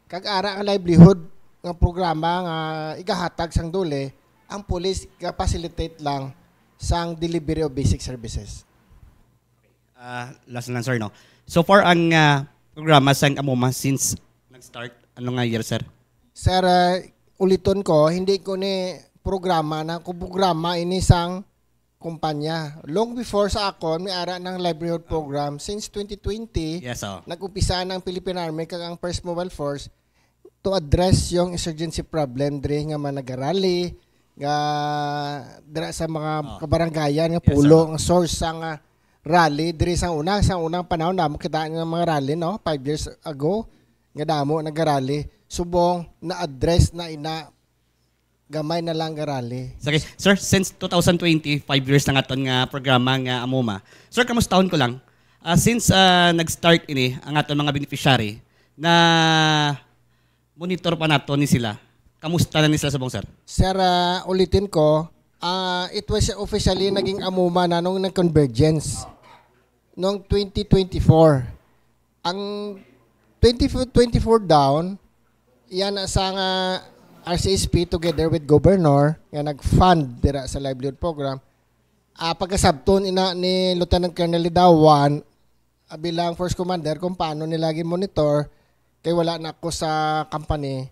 kag ara ang livelihood nga programa nga igahatag sang Dole, ang pulis ga-facilitate lang sang delivery of basic services. Last lang, sir, no? So far, ang programa sang Amoma since nag-start, ano nga year, sir? Sir, uliton ko, hindi ko ni programa na programa ini sang kumpanya. Long before sa ako, may ara ng livelihood program since 2020. Yes, oh. Nag-upisa ng Philippine Army kag ang First Mobile Force to address yung insurgency problem diri nga managarali nga dira sa mga kabaranggayan nga pulo ang source sang rally diri sa unang panahon namo kita nga mga rally, no, 5 years ago nga damo nagarally, subong na address na ina gamay na lang garali. Okay. Sir, since 2020, 5 years na nga aton nga programa nga Amoma. Sir, kamustahon ko lang, since nag-start ini ang aton mga beneficiary na monitor pa nato ni sila, kamusta na ni sila sa bong, sir? Sir, ulitin ko, it was officially naging Amoma na nung nag-convergence noong 2024. Ang 2024 down, yan sa nga RCSP together with Governor nga nag-fund dira sa livelihood program. Pagkasabton ina ni Lieutenant Colonel Lidawan bilang First Commander kung paano nila monitor kay wala na ako sa company.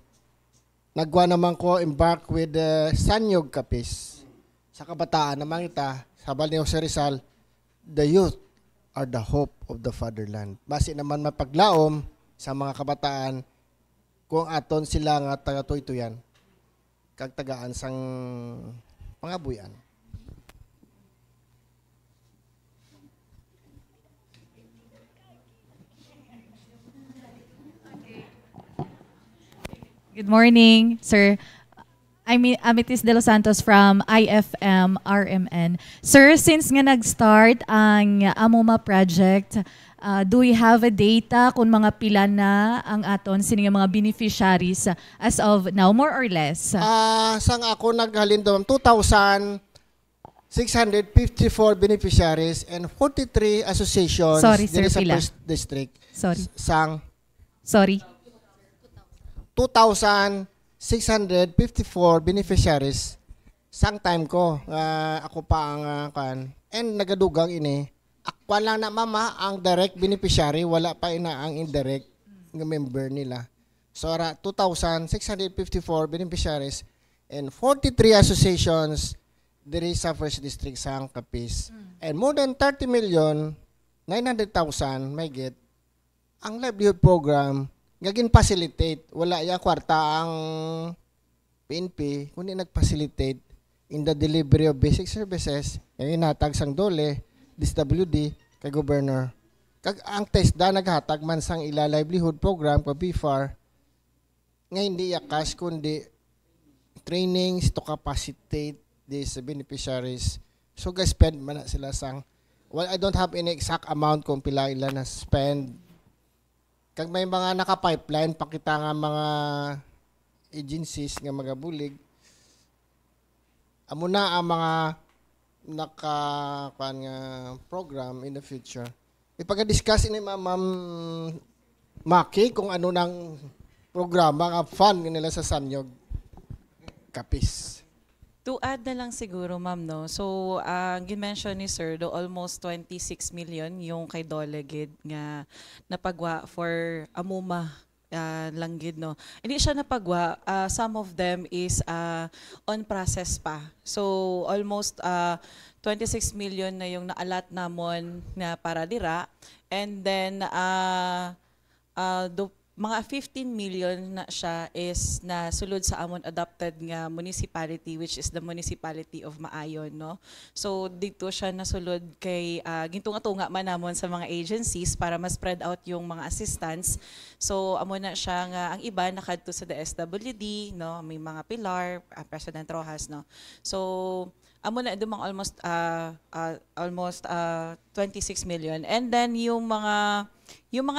Nagwa naman ko embark with Sanyog Kapis. Sa kabataan naman ita, sabal ni Jose Rizal, the youth are the hope of the fatherland. Basi naman mapaglaom sa mga kabataan kung aton sila nga taga-tuytuyan kag tagaan sang pangabuyan. Good morning, sir. I'm Amitis De Los Santos from IFM RMN. Sir, since nga nag-start ang Amoma project, do we have a data kung mga pila na ang aton sino nga mga beneficiaries as of now, more or less? Sang ako naghalin doon, 2,654 beneficiaries and 43 associations. Sorry, sir, sa pila? First District. Sorry. Sang Sorry. 2,654 beneficiaries. Sang time ko, ako pa ang kan. And nagadugang ini, akwan lang na mama ang direct beneficiary, wala pa ina ang indirect nga member nila. So, 2,654 beneficiaries and 43 associations diri sa First District sang Capiz. And more than 30,900,000 may get ang livelihood program gagin facilitate. Wala yung kwarta ang PNP kundi nag-facilitate in the delivery of basic services yung inatag sang Dole, DSWD, kay Governor. Kag ang TESDA naghatag man sang ila livelihood program pa BFAR nga hindi yakas kundi trainings to capacitate these beneficiaries So guys, spend man na sila sang, well, I don't have any exact amount kung pila ila na spend. Kag may mga naka-pipeline, pakita nga mga agencies nga mga bulig, amo na ang mga naka-kuan nga program in the future. Ipag-discuss ini Ma'am Maki kung ano nang programa nga fund nila sa Sanyog Kapis. To add na lang siguro, ma'am, no? So, ang mention ni Sir, do almost 26 million yung kay Dolegid nga napagwa for Amuma lang gid, no? Hindi siya napagwa. Some of them is on process pa. So, almost 26 million na yung naalat namon na para dira. And then, mga 15 million na siya is na sulod sa amon adopted nga municipality, which is the municipality of Maayon, no? So dito siya nasulod kay gintunga-tunga man namon sa mga agencies para ma-spread out yung mga assistance. So amo na siya nga ang iba nakadto sa DSWD, no? May mga Pilar, President Rojas, no? So amo na dumang almost 26 million. And then yung mga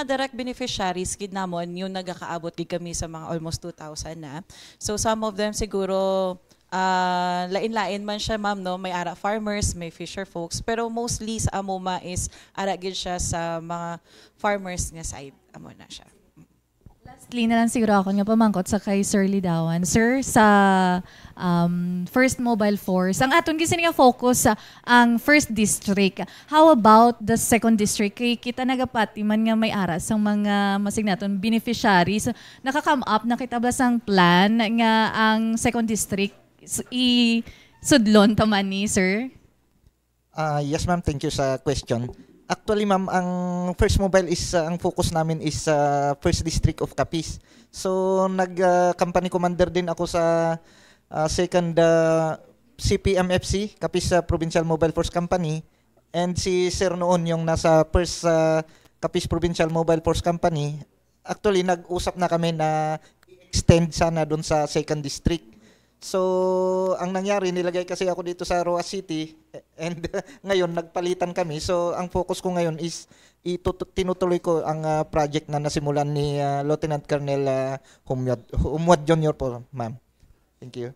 direct beneficiaries gid namon yung nagakaabot gid kami sa mga almost 2,000 na. So some of them siguro lain-lain man siya, ma'am, no? May ara farmers, may fisher folks, pero mostly sa Amuma is ara gid siya sa mga farmers nga side. Amo na siya. Lastly na lang siguro ako nga pamangkot sa kay Sir Lidawan. Sir, sa First Mobile Force, ang aton gisi nga focus sa ang First District. How about the Second District? Kay kita nagapati man nga may aras ang mga masignaton beneficiaries. Nakakam up, nakitablas ang plan nga ang Second District i-sudlon taman ni Sir? Yes, ma'am. Thank you sa question. Actually, ma'am, ang First Mobile is, ang focus namin is First District of Capiz. So, nag-company commander din ako sa second CPMFC, Capiz Provincial Mobile Force Company. And si Sir noon yung nasa First Capiz Provincial Mobile Force Company. Actually, nag-usap na kami na extend sana doon sa second district. So, ang nangyari, nilagay kasi ako dito sa Roa City and ngayon nagpalitan kami. So, ang focus ko ngayon is tinutuloy ko ang project na nasimulan ni Lieutenant Colonel Humwad Jr. po, ma'am. Thank you.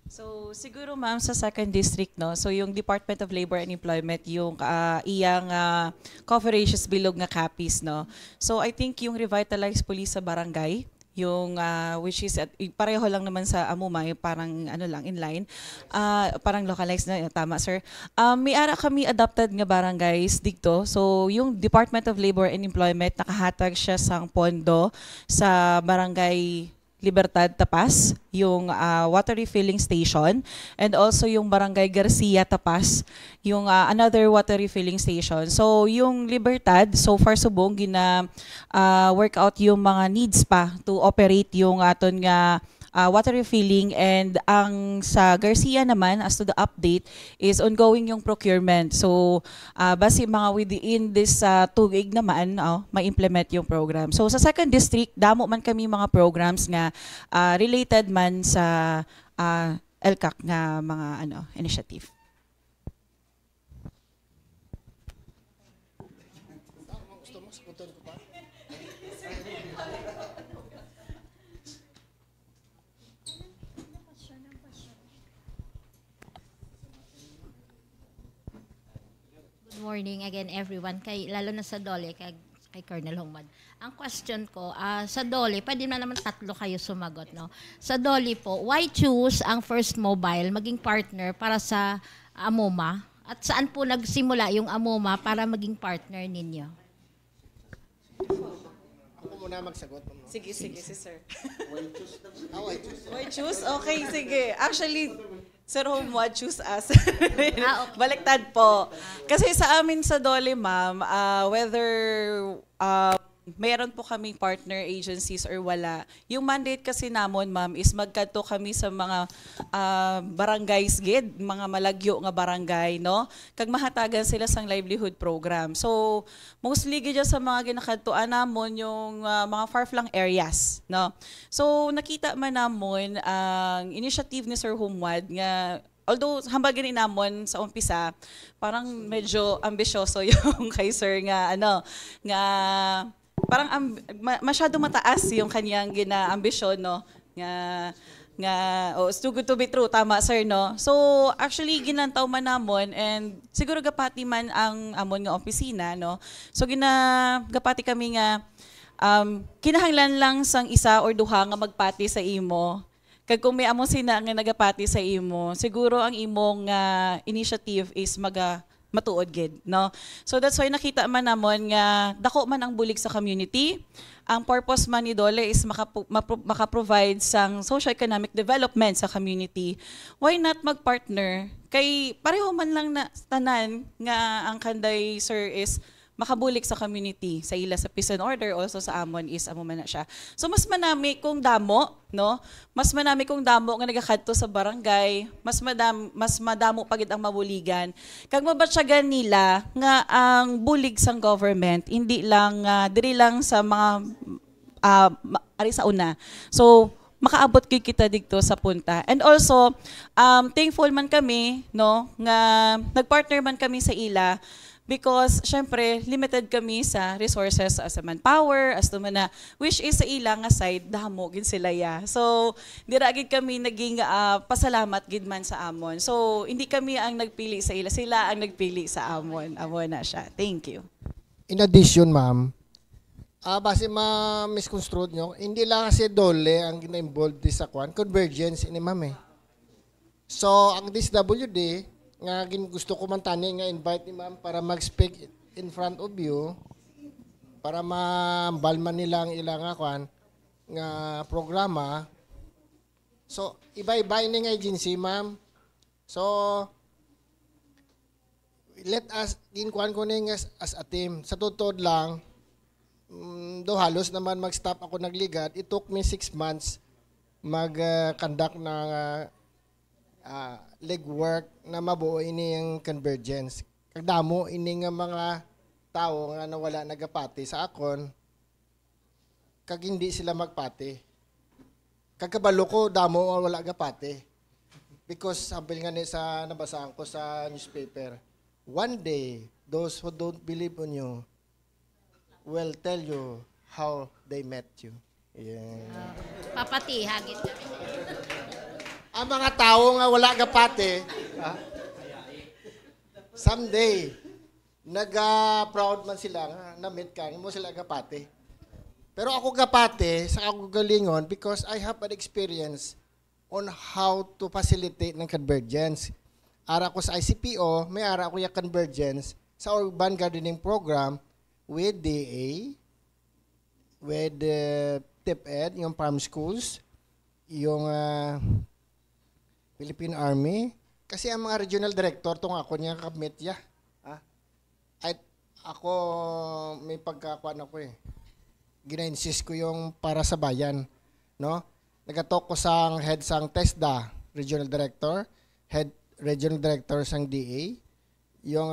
So siguro, ma'am, sa second district, no, so yung Department of Labor and Employment yung iyang coverage is bilog nga Capiz, no. So I think yung revitalized police sa barangay, yung which is pareho lang naman sa Amuma, parang ano lang inline, parang localized na, tama sir. May ara kami adopted nga barangays dito. So yung Department of Labor and Employment nakahatag siya sang pondo sa barangay Libertad Tapas, yung water refilling station, and also yung Barangay Garcia Tapas, yung another water refilling station. So yung Libertad, so far subong work out yung mga needs pa to operate yung aton nga water refilling, and ang sa Garcia naman, as to the update, is ongoing yung procurement. So base mga within this tugig naman, ma-implement yung program. So sa second district, damo man kami mga programs nga related man sa LCAC nga mga initiative. Good morning again everyone, lalo na sa Dole, kay Colonel Humad. Ang question ko, sa Dole, pwede na naman tatlo kayo sumagot, no? Sa Dole po, why choose ang First Mobile maging partner para sa Amuma? At saan po nagsimula yung Amuma para maging partner ninyo? Ako muna magsagot. Sige, si sir. Why choose? Okay, sige. Actually, Sir Humwad, choose us. Okay. Baliktad po. Kasi sa amin sa Dole, ma'am, whether mayroon po kaming partner agencies or wala, yung mandate kasi namon, ma'am, is magkadto kami sa mga barangays gid, mga malagyo nga barangay, no? Kag mahatagan sila sang livelihood program. So, mostly gid sa mga ginakadtuan namon yung mga far-flung areas, no? So, nakita man namon ang initiative ni Sir Humwad nga although hambagin namon sa umpisa, parang medyo ambisyoso yung kay sir nga nga parang masyado mataas yung kanyang ginaambisyon, no, nga it's too good to be true, tama sir, no. So actually ginantaw man namon, and siguro gapati man ang amon nga opisina, no. So gapati kami nga kinahanglan lang sang isa or duha nga magpati sa imo. Kag kung may among sina nga nagapati sa imo, siguro ang imong initiative is matuod gid, no. So that's why nakita man namon nga dako man ang bulig sa community. Ang purpose man ni Dole is maka-provide sang socio-economic development sa community. Why not mag-partner? Kay pareho man lang na tanan nga ang kanday sir is makabulik sa community, sa ila sa peace and order, also sa amon is amo man na siya. So mas manami kung damo, no? Mas manami kung damo nga nagakadto sa barangay, mas madamo pagid ang mabuligan. Kag mabatyagan nila nga ang bulig sang government hindi lang diri lang sa mga ari sa una. So makaabot gyud kita dito sa punta. And also thankful man kami, no, nga nagpartner man kami sa ila. Because, syempre, limited kami sa resources as a manpower, as to na, which is sa ilang side, damo, gin sila ya. So, diragid kami naging pasalamat gid man sa amon. So, hindi kami ang nagpili sa ila, sila ang nagpili sa amon. Amon na siya. Thank you. In addition, ma'am, base ma-misconstrued nyo, hindi lang kasi Dole ang gina-involved sa convergence ini ma'am eh. So, ang DSWD, nga gusto ko man tani nga invite ni ma'am para mag-speak in front of you para mabalman nila ang ilang nga programa. So iba-iba ini nga agency ma'am. So let us ginkuan ko ning as a team. Sa tutod lang do halos naman mag-stop ako nagligat. It took me 6 months mag-conduct ng legwork na mabuo ini ang convergence. Kagdamo ini nga mga tao nga nawala nagapati sa akon, kag hindi sila magpati. Kagkabalo ko damo wala gapati. Because sabi nga ni sa nabasaan ko sa newspaper, one day those who don't believe on you will tell you how they met you. Yeah. Papati hagit. Ang mga tao nga wala gapate, someday, proud man sila nga na-meet ka, mo sila gapate. Pero ako gapate, sa ako galingon, because I have an experience on how to facilitate ng convergence. Ara ko sa ICPO, may ara ko yung convergence sa urban gardening program with DA, with TIPED, yung farm schools, yung Philippine Army. Kasi ang mga regional director, itong ako niya kamit ya. Ay, ako, may pagkakuan ako eh. Gina-insist ko yung para sa bayan. No? Nagatok ko sang head sang TESDA, regional director, head regional director sang DA, yung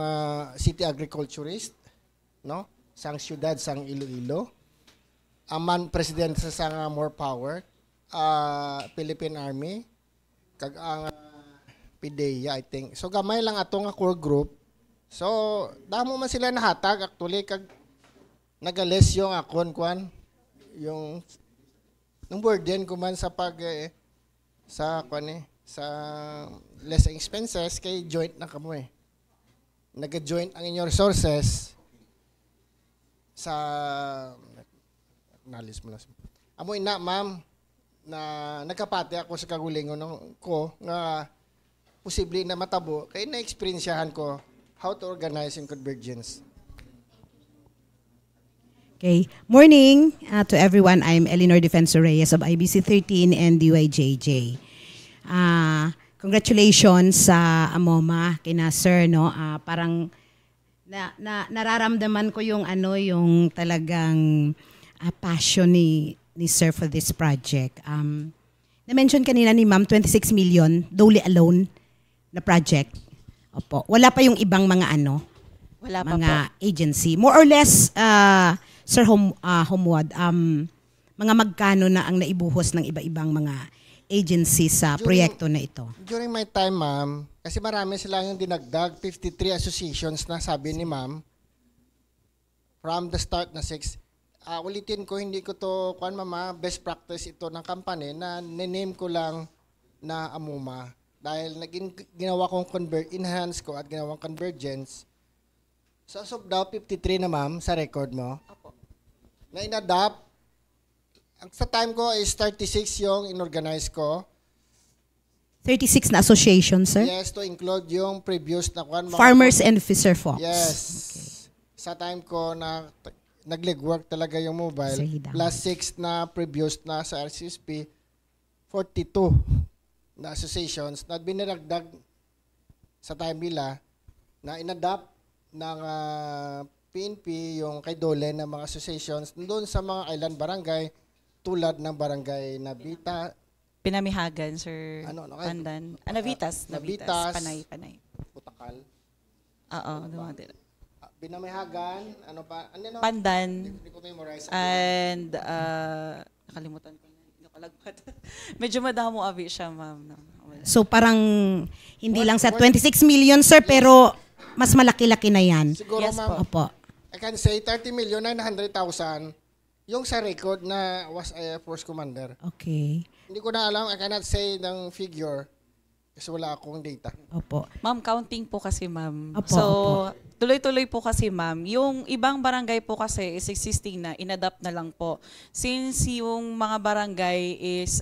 city agriculturist, no? Sang syudad sang Iloilo, aman president sa sang More Power, Philippine Army, kag ang PIDEA, I think. So gamay lang ato nga core group. So damo man sila nahatag actually kag nagales yung akon kwan yung nung burden ko man sa sa kwan sa less expenses kay joint na kamo eh. Nag-joint ang inyong resources sa nalis mo lang. Amo ina ma'am na nagkapati ako sa kagulingon ko nga posible na matabo kay na-experiensyahan ko how to organize in convergence. Okay. Morning to everyone. I'm Eleanor Defensor Reyes of IBC 13 and DYJJ. Congratulations sa AMOMA kina sir, no? Parang nararamdaman ko yung yung talagang passion ni sir for this project. Na-mention kanina ni ma'am 26 million Dole alone na project. Opo. Wala pa yung ibang mga Wala pa mga po. agency. More or less Sir Homeward, mga magkano na ang naibuhos ng iba-ibang mga agency sa During- proyekto na ito? During my time, ma'am, kasi marami sila yung dinagdag, 53 associations na sabi ni ma'am, from the start na 6. Ulitin ko, hindi ko to, mama, best practice ito ng company na name ko lang na Amuma. Dahil ginawa kong enhance ko at ginawang convergence. So, as of now, 53 na ma'am sa record mo. Na in-adapt. Sa time ko is 36 yung inorganize ko. 36 na association, sir? Yes, to include yung previous na Farmers and Fisher Folks. Yes. Sa time ko na nag-legwork talaga yung mobile, Sige daw. plus 6 na previous na sa RCSP, 42 na associations na biniragdag sa time nila na inadapt ng PNP yung kay Dole ng mga associations doon sa mga island barangay tulad ng barangay Nabita, Pinamihagan, Sir Kay- Pandan. Navitas. Navitas. Panay. Putakal, Oo, dumaan din. Binamihagan, Pandan. Hindi ko memorize. And, nakalimutan ko na. Hindi ko kalagpat. Medyo madamo abi siya, ma'am. No? So parang hindi lang sa 26 million, sir, pero mas malaki-laki na yan. Siguro Yes ma'am, Opo. I can say 30,900,000 yung sa record na was a Force Commander. Okay. Hindi ko na alam, I cannot say ng figure kasi wala akong data. Opo. Ma'am, counting po kasi, ma'am. Opo, So, opo. tuloy-tuloy po kasi, ma'am. Yung ibang barangay po kasi is existing na, inadapt na lang po. Since yung mga barangay is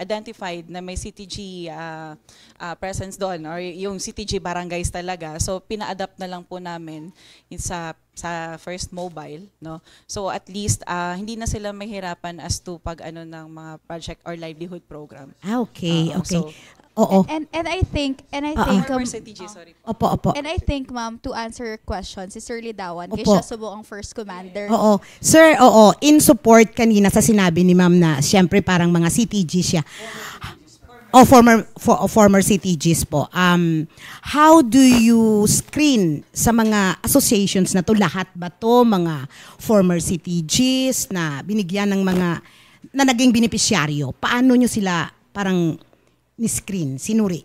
identified na may CTG presence doon or yung CTG barangays talaga, so pina-adapt na lang po namin sa first mobile, no? So at least hindi na sila mahirapan as to pag ano ng mga project or livelihood program. Okay, okay. So, Oo. And I think former CTG, sorry. Opo, opo. and I think, ma'am, to answer your question, si Sir Lidawan, kaya Opo. siya subo ang first commander. Oo. Sir, oo. In support kanina sa sinabi ni ma'am na siyempre parang mga CTG siya. Former CTGs po. How do you screen sa mga associations na to? Lahat ba to mga former CTGs na binigyan ng mga na naging benepisyaryo? Paano nyo sila parang ni-screen, sinuri?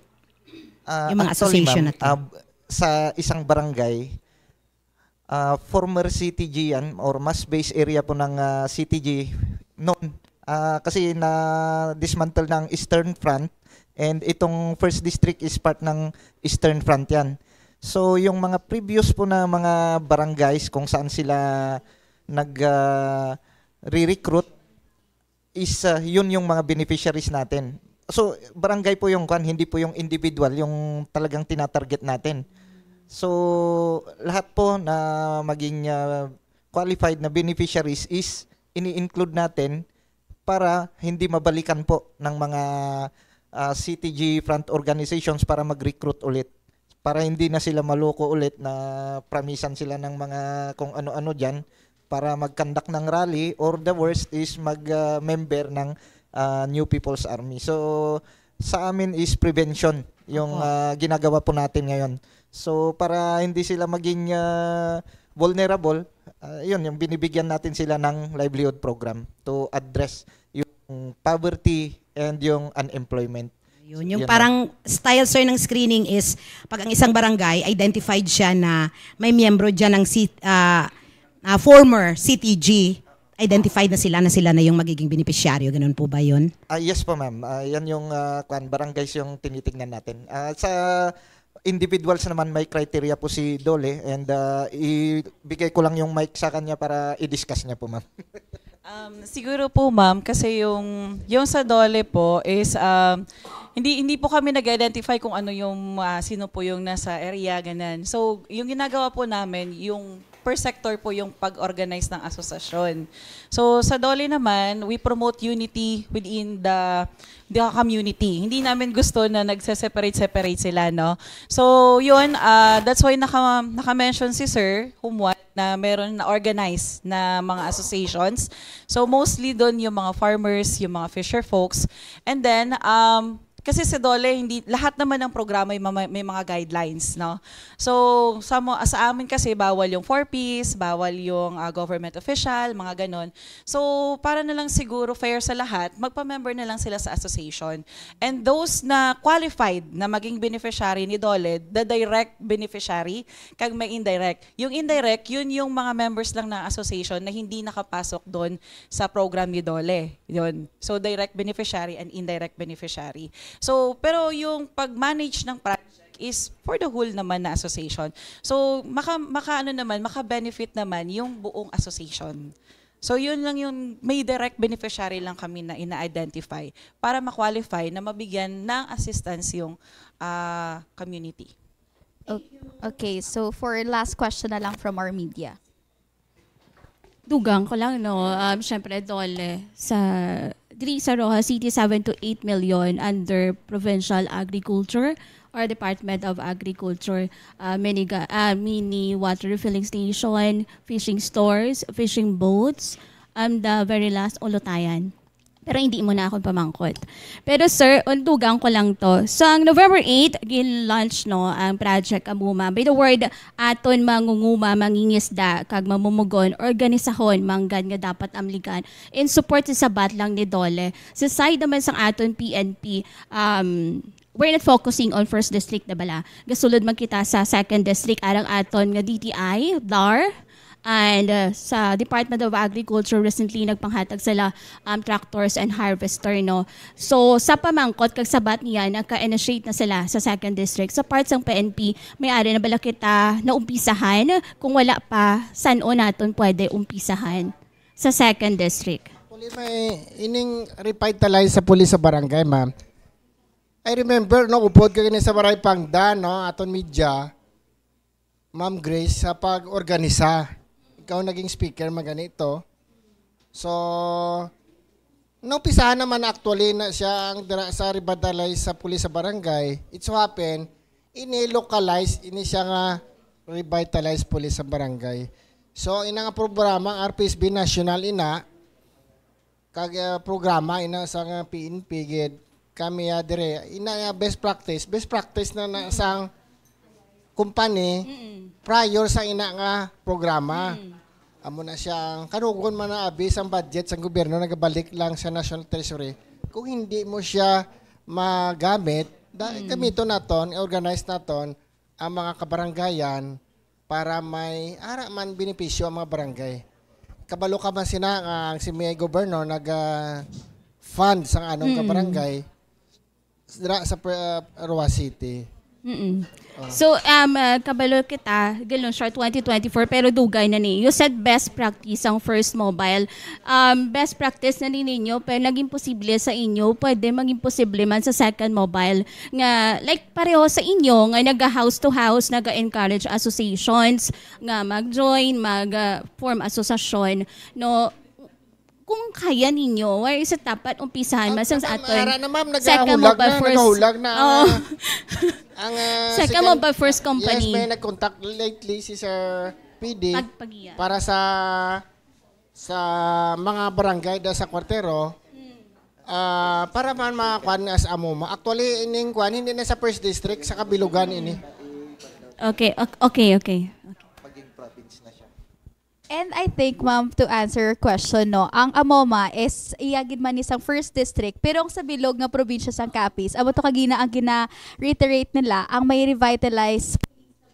Yung mga Actually, association ma'am, na to. sa isang barangay, former CTG yan or mass base area po ng CTG noon. Kasi na-dismantle ng Eastern Front and itong first district is part ng Eastern Front yan. So yung mga previous po na mga barangays kung saan sila re-recruit is yun yung mga beneficiaries natin. So barangay po yung hindi po yung individual yung talagang tinatarget natin. So lahat po na maging qualified na beneficiaries is ini-include natin para hindi mabalikan po ng mga CTG front organizations para mag-recruit ulit. Para hindi na sila maloko ulit na promisan sila ng mga kung ano-ano dyan para mag-conduct ng rally or the worst is mag-member ng New People's Army. So sa amin is prevention yung ginagawa po natin ngayon. So para hindi sila maging vulnerable, yun yung binibigyan natin sila ng livelihood program to address yung poverty and yung unemployment. Yung parang style, sir, ng screening is pag ang isang barangay identified siya na may miyembro dyan ng former CTG, identified na sila na yung magiging beneficiaryo. Ganun po ba yun? Yes po, ma'am. Yan yung barangays yung tinitingnan natin. Sa individuals naman may criteria po si Dole and ibigay ko lang yung mic sa kanya para i-discuss niya po, ma'am. Siguro po, ma'am, kasi yung sa Dole po is hindi po kami nag-identify kung ano yung sino po yung nasa area, ganun. So, yung ginagawa po namin, yung per sector po yung pag-organize ng asosasyon. So, sa Dole naman, we promote unity within the community. Hindi namin gusto na nagse-separate sila, no? So, yun, that's why naka-mention si Sir Humwat na meron na organize na mga associations. So, mostly doon yung mga farmers, yung mga fisher folks. And then, kasi sa DOLE, hindi, lahat naman ng programa may mga guidelines, no? So, sa amin kasi, bawal yung 4Ps, bawal yung government official, mga ganon. So, para na lang siguro fair sa lahat, magpa-member na lang sila sa association. And those na qualified na maging beneficiary ni DOLE, the direct beneficiary, kag may indirect. Yung indirect, yun yung mga members lang ng association na hindi nakapasok doon sa program ni DOLE. Yun. So, direct beneficiary and indirect beneficiary. So, pero yung pag-manage ng project is for the whole naman na association. So, maka-benefit naman yung buong association. So, yun lang yung may direct beneficiary lang kami na ina-identify para ma-qualify na mabigyan ng assistance yung community. Okay, so for last question na lang from our media. Dugang ko lang, no? Siyempre, DOLE sa Roxas City, 7 to 8 million under Provincial Agriculture or Department of Agriculture, mini water refilling station, fishing stores, fishing boats, the very last, Ulutayan. Pero hindi mo na ako pamangkot. Pero sir, untugang ko lang to. So, ang November 8, gin-launch no, ang Project Amuma. By the word, aton mangunguma, mangingisda, kag mamumugon, organisahon, manggan nga dapat amligan. In support sa batlang ni DOLE. Sa side naman sa aton PNP, we're not focusing on first district na bala. Gasulod man kita sa second district, arang aton nga DTI, DAR, and sa Department of Agriculture recently nagpanghatag sila tractors and harvester, no. So sa pamangkot kag sabat niya nagka-initiate na sila sa second district. Sa parts ng PNP may ari na bala kita na umpisahan, kung wala pa saan o naton pwede umpisahan sa second district. Actually, may ining revitalize sa pulis sa barangay, ma'am. I remember no upod ka sa Baray Pangda, no, aton media, Ma'am Grace, sa pag-organisa. Ikaw naging speaker maganito. So, naupisahan naman actually na siya ang sa revitalize sa pulis sa barangay. It so happen, ini-localize, ini siya nga revitalize pulis sa barangay. So, ina nga programa, RPSB National ina, kag programa, ina sa nga PNP, kami dire, ina best practice na sang company prior sa ina nga programa. Amo na siyang kanugon man na abis ang budget sa gobyerno nagabalik lang sa National Treasury. Kung hindi mo siya magamit, gamito naton, organize naton ang mga kabaranggayan para may ara man benepisyo ang mga barangay. Kabalo ka man sina ang si May Governor fund sa anong kabarangay sa Roxas City. So, kabalo kita, galon short 2024, pero dugay na ni. You said best practice ang first mobile. Best practice na ninyo, pero naging posible sa inyo, pwede maging posible man sa second mobile. Nga, like pareho sa inyo, nga nag-house to house, nag-encourage associations, nga mag-join, mag-form asosasyon, no, kung kaya ninyo, where is it dapat umpisahan masang sa aton? Second mobile na. Ang second mobile first company. Yes, may nag-contact lately si Sir PD para sa mga barangay da sa kwartero para man makakuan as Amuma. Actually, ining kuan hindi na sa first district, sa kabilugan ini. Okay. Maging province na siya. And I think, ma'am, to answer your question, no, ang Amoma is iyagid man isang first district, pero ang sa bilog nga probinsya sang Capiz, amo to kagina ang gina-reiterate nila, ang may revitalize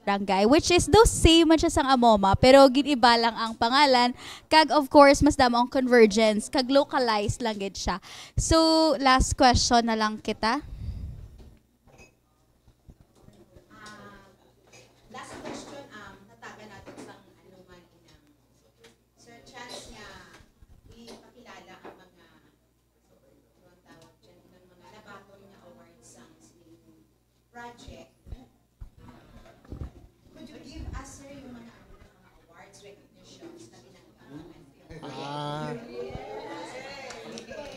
barangay, which is those same man siya sang Amoma, pero giniba lang ang pangalan, kag of course, mas damo ang convergence, kag localized lang gid siya. So, last question na lang kita. Project. Could you give us, sir, yung mga awards, recognitions na ginagawa?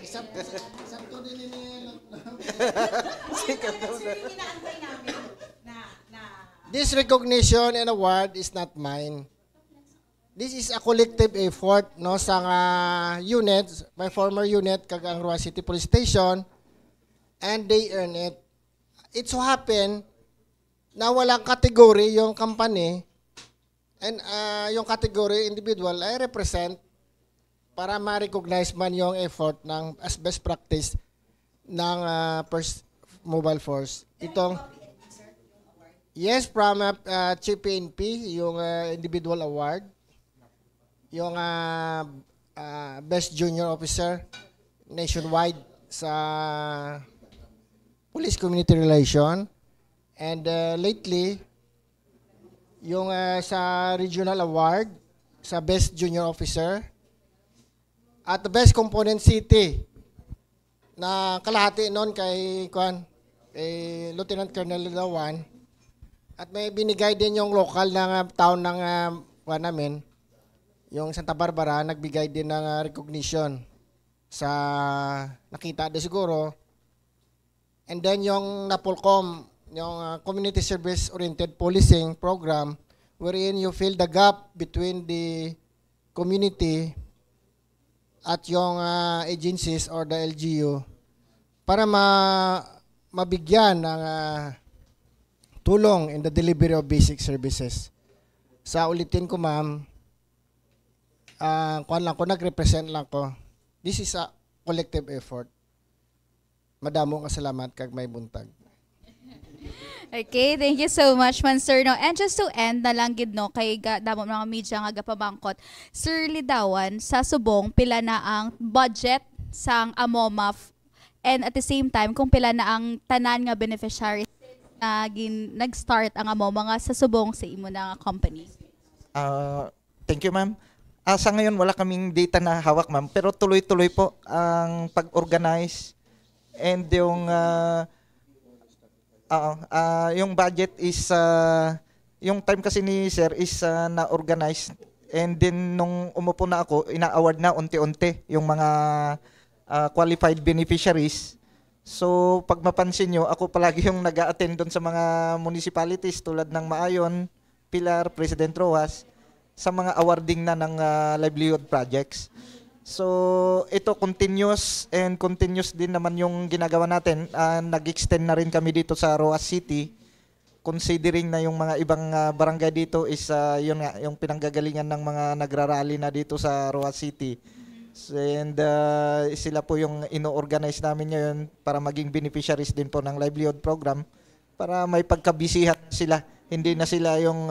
Isang to din ini. This recognition and award is not mine. This is a collective effort no sa units, my former unit kag ang Roxas City Police Station and they earn it. It so happen na walang category yung company and yung category individual ay represent para ma-recognize man yung effort ng as best practice ng mobile force. Itong yes, from Chief PNP, yung individual award, yung best junior officer nationwide sa police community relation, and lately yung sa regional award sa best junior officer at the best component city na kalahati noon kay Lieutenant Colonel Lidawan, at may binigay din yung local ng town ng namin, yung Santa Barbara, nagbigay din ng recognition sa nakita din siguro. And then yung NAPOLCOM, yung Community Service Oriented Policing Program, wherein you fill the gap between the community at yung agencies or the LGU para mabigyan ng tulong in the delivery of basic services. Sa ulitin ko, ma'am, nag-represent lang ko. This is a collective effort. Madamo ka salamat kag may buntag. Okay, thank you so much, man, sir. No, and just to end na lang gid no kay damo mga media nga gapabangkot. Sir Lidawan, sa subong pila na ang budget sang AMOMA and at the same time kung pila na ang tanan nga beneficiaries na nag-start ang AMOMA nga sa subong sa imo na company. Thank you, ma'am. Sa ngayon wala kaming data na hawak, ma'am, pero tuloy-tuloy po ang pag-organize and yung budget is yung time kasi ni sir is na-organize, and then nung umupo na ako, ina-award na unti-unti yung mga qualified beneficiaries. So pag mapansin nyo, ako palagi yung nag-a-attend doon sa mga municipalities tulad ng Maayon, Pilar, President Rojas, sa mga awarding na ng livelihood projects. So ito continuous din naman yung ginagawa natin. Nag-extend na rin kami dito sa Roas City, considering na yung mga ibang barangay dito is yun nga, yung pinanggagalingan ng mga nagrarally na dito sa Roas City. And sila po yung ino-organize namin ngayon para maging beneficiaries din po ng livelihood program para may pagkabisihan sila. Hindi na sila yung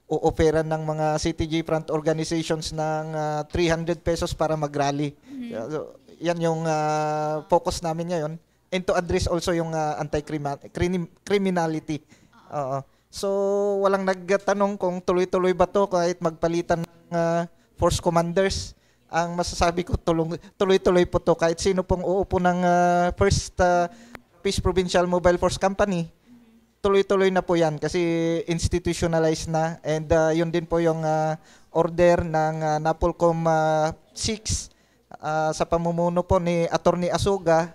o-operan ng mga CTG front organizations ng 300 pesos para mag-rally. So, yan yung focus namin ngayon. And to address also yung anti-criminality. So, walang nagtanong kung tuloy-tuloy ba to kahit magpalitan ng force commanders. Ang masasabi ko, tuloy-tuloy po to. Kahit sino pong uupo ng first Peace Provincial Mobile Force Company, tuloy-tuloy na po yan kasi institutionalized na, and yun din po yung order ng NAPOLCOM 6 sa pamumuno po ni Attorney Asuga.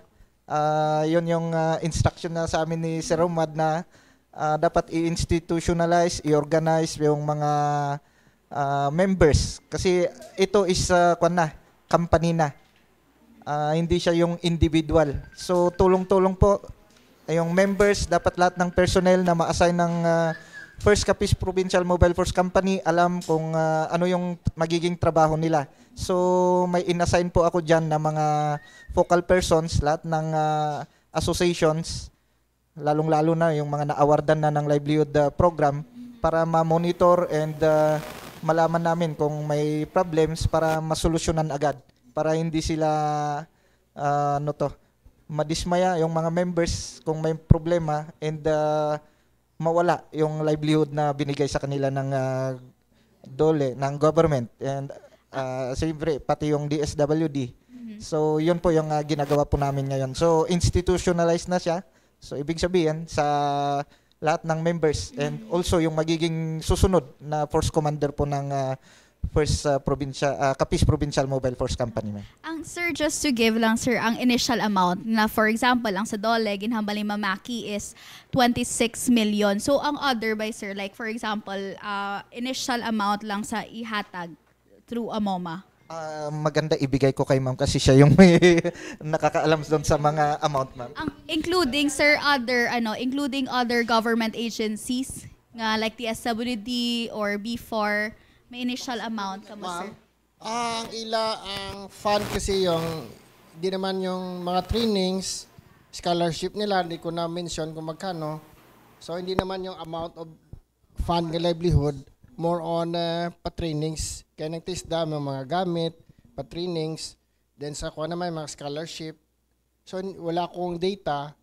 Yun yung instruction na sa amin ni Sir Romad na dapat i-institutionalize, i-organize yung mga members kasi ito is company na, hindi siya yung individual. So tulong-tulong po yung members, dapat lahat ng personnel na ma-assign ng First Capiz Provincial Mobile Force Company alam kung ano yung magiging trabaho nila. So may inassign po ako dyan na mga focal persons, lahat ng associations, lalong-lalo na yung mga na-awardan na ng livelihood program para ma-monitor and malaman namin kung may problems para masolusyonan agad para hindi sila madismaya yung mga members kung may problema and mawala yung livelihood na binigay sa kanila ng DOLE, ng government, and siyempre pati yung DSWD. So yun po yung ginagawa po namin ngayon. So institutionalized na siya. So ibig sabihin sa lahat ng members and also yung magiging susunod na force commander po ng First Capiz Provincial Mobile Force Company. Ang sir, just to give lang sir ang initial amount na for example ang sa DOLE ginhambal ni Mamaki is 26 million. So ang other by sir, like for example initial amount lang sa ihatag through AMOMA. Maganda ibigay ko kay ma'am kasi siya yung may nakakaalam doon sa mga amount, ma'am. Ang Including sir including other government agencies nga like the SWD or B4, may initial amount kamo sir? Ang fund kasi yung di naman yung mga trainings, scholarship nila, hindi ko na mention kung magkano. So hindi naman yung amount of fund ng livelihood, more on pa-trainings. Kaya ng TISDA, mga gamit, pa-trainings, then sa kuha naman mga scholarship. So wala akong data,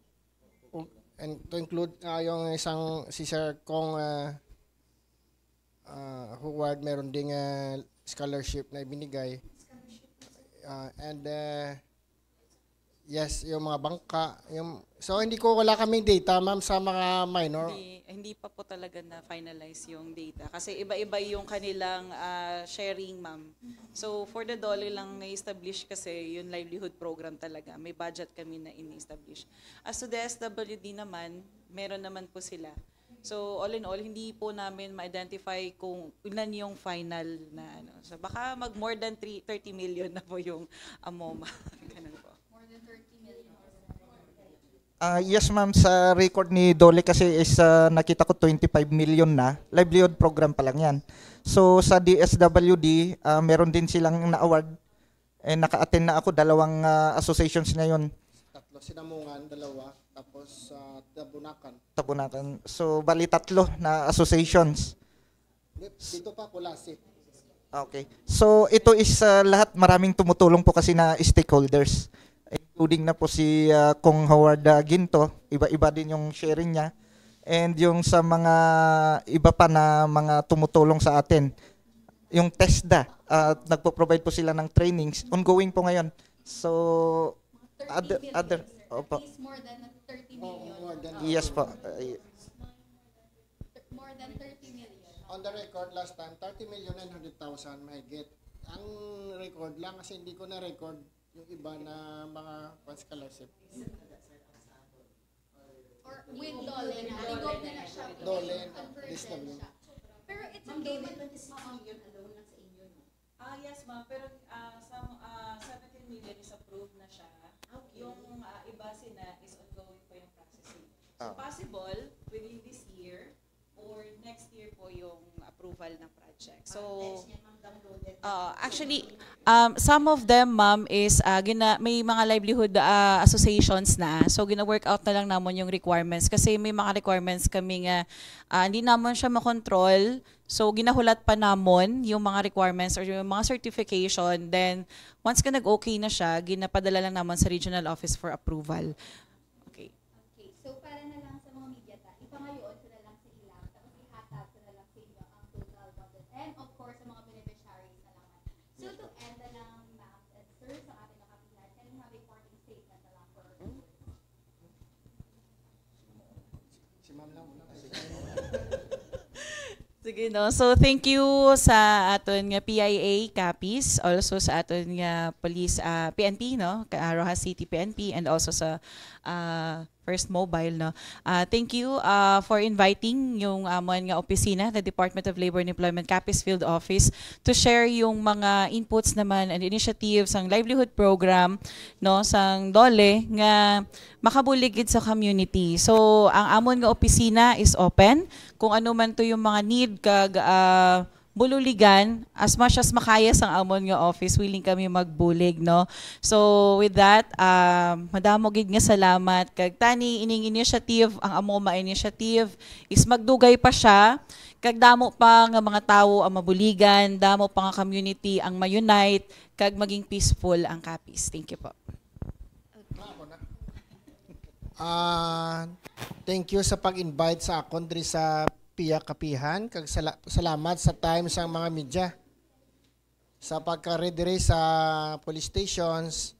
and to include yung isang si Sir Kong Howard, meron ding scholarship na ibinigay. And yes, yung mga bangka. So wala kaming data, ma'am, sa mga minor. Hindi pa po talaga na finalize yung data kasi iba-iba yung kanilang sharing, ma'am. So for the DOLE lang na-establish kasi yung livelihood program talaga. May budget kami na in-establish. As to the SWD naman, meron naman po sila. So all in all, hindi po namin ma-identify kung ilan yung final na ano. So baka mag more than 30 million na po yung AMOMA. Ganun po. Yes ma'am, sa record ni Dole kasi is nakita ko 25 million na. Livelihood program pa lang yan. So sa DSWD, meron din silang na-award. Naka-attend na ako, 2 associations ngayon. 3, Sinamungan, 2, tapos Tabunakan. Tabunakan. So bali 3 na associations. Dito pa, Kulasi. Okay. So ito is lahat maraming tumutulong po kasi na stakeholders. Including na po si Kong Howard Ginto, iba-iba din yung sharing niya. And yung sa mga iba pa na mga tumutulong sa atin. Yung TESDA, nagpo-provide po sila ng trainings. Ongoing po ngayon. So, other opo. More than 30 million. Yes po. More than 30 million. On the record last time, 30,900,000 may get. Ang record lang kasi hindi ko na-record yung iba na mga scholarship. Or with Dole na. Ligop na na siya. Dole, Converted DSW. siya. Pero it's okay. Yes, ma'am. Pero 17 million is approved na siya. Yung iba sina is ongoing po yung processing. So possible within this year or next year po yung approval ng project. So actually some of them, ma'am, is may mga livelihood associations na. So gina-work out na lang naman yung requirements kasi may mga requirements kami nga hindi naman siya makontrol. So ginahulat pa namon yung mga requirements or yung mga certification. Then once nag-okay na siya, ginapadala lang naman sa regional office for approval. Okay. So para na lang sa mga media ipangayoon ko na lang sa ilang tapos ihatag ko na lang sa inyo ang total budget and of course sa mga beneficiaries na lang. So to end na lang, ma'am and sir, sa ating nakapilan, can you have a parting statement na lang for Si ma'am lang muna. Sige, no. So thank you sa aton nga PIA Capiz, also sa aton nga police PNP, no, Rojas City PNP, and also sa First Mobile, no. Thank you for inviting yung amon nga opisina, the Department of Labor and Employment Capiz Field Office, to share yung mga inputs naman and initiatives ang livelihood program, no, sang DOLE nga makabuligid sa community. So ang amon nga opisina is open kung ano man to yung mga need kag bululigan, as much as makaya sang amon nga office, willing kami magbulig, no. So with that, madamo gid nga salamat kag tani ining initiative, ang AMOMA initiative is magdugay pa siya kag damo pa nga mga tawo ang mabuligan, damo pa nga community ang ma-unite kag maging peaceful ang Capiz. Thank you po. Thank you sa pag-invite sa akon diri sa PIA Kapihan. Kag salamat sa time sa mga media sa pagka-ready sa police stations,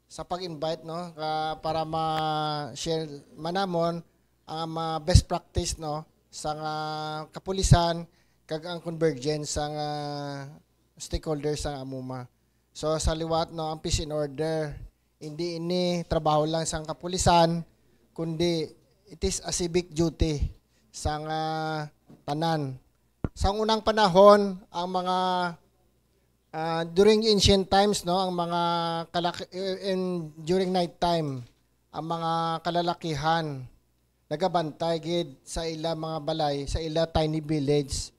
sa pag-invite, no, para ma-share manamon ang best practice, no, sa kapulisan kag ang convergence sa stakeholders sa AMOMA. So sa liwat, no, ang peace and order hindi ini trabaho lang sa kapulisan, kundi it is a civic duty sa tanan. Sa unang panahon, ang mga during ancient times, no, ang mga during night time, ang mga kalalakihan nagabantay gid sa ila mga balay, sa ila tiny village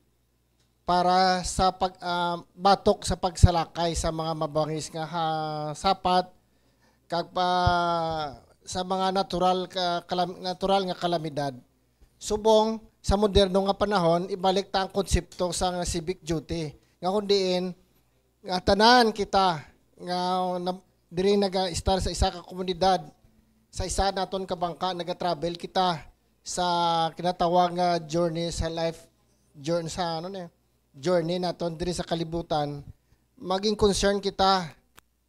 para sa batok sa pagsalakay sa mga mabangis nga sapat kag sa mga natural nga kalamidad. Subong sa moderno nga panahon ibalik ta ang konsepto sa civic duty nga kundiin nga tanan kita nga diri naga-star sa isa ka komunidad sa isa naton ka bangka naga-travel kita sa kinatawag nga journey sa life journey sa journey naton diri sa kalibutan maging concern kita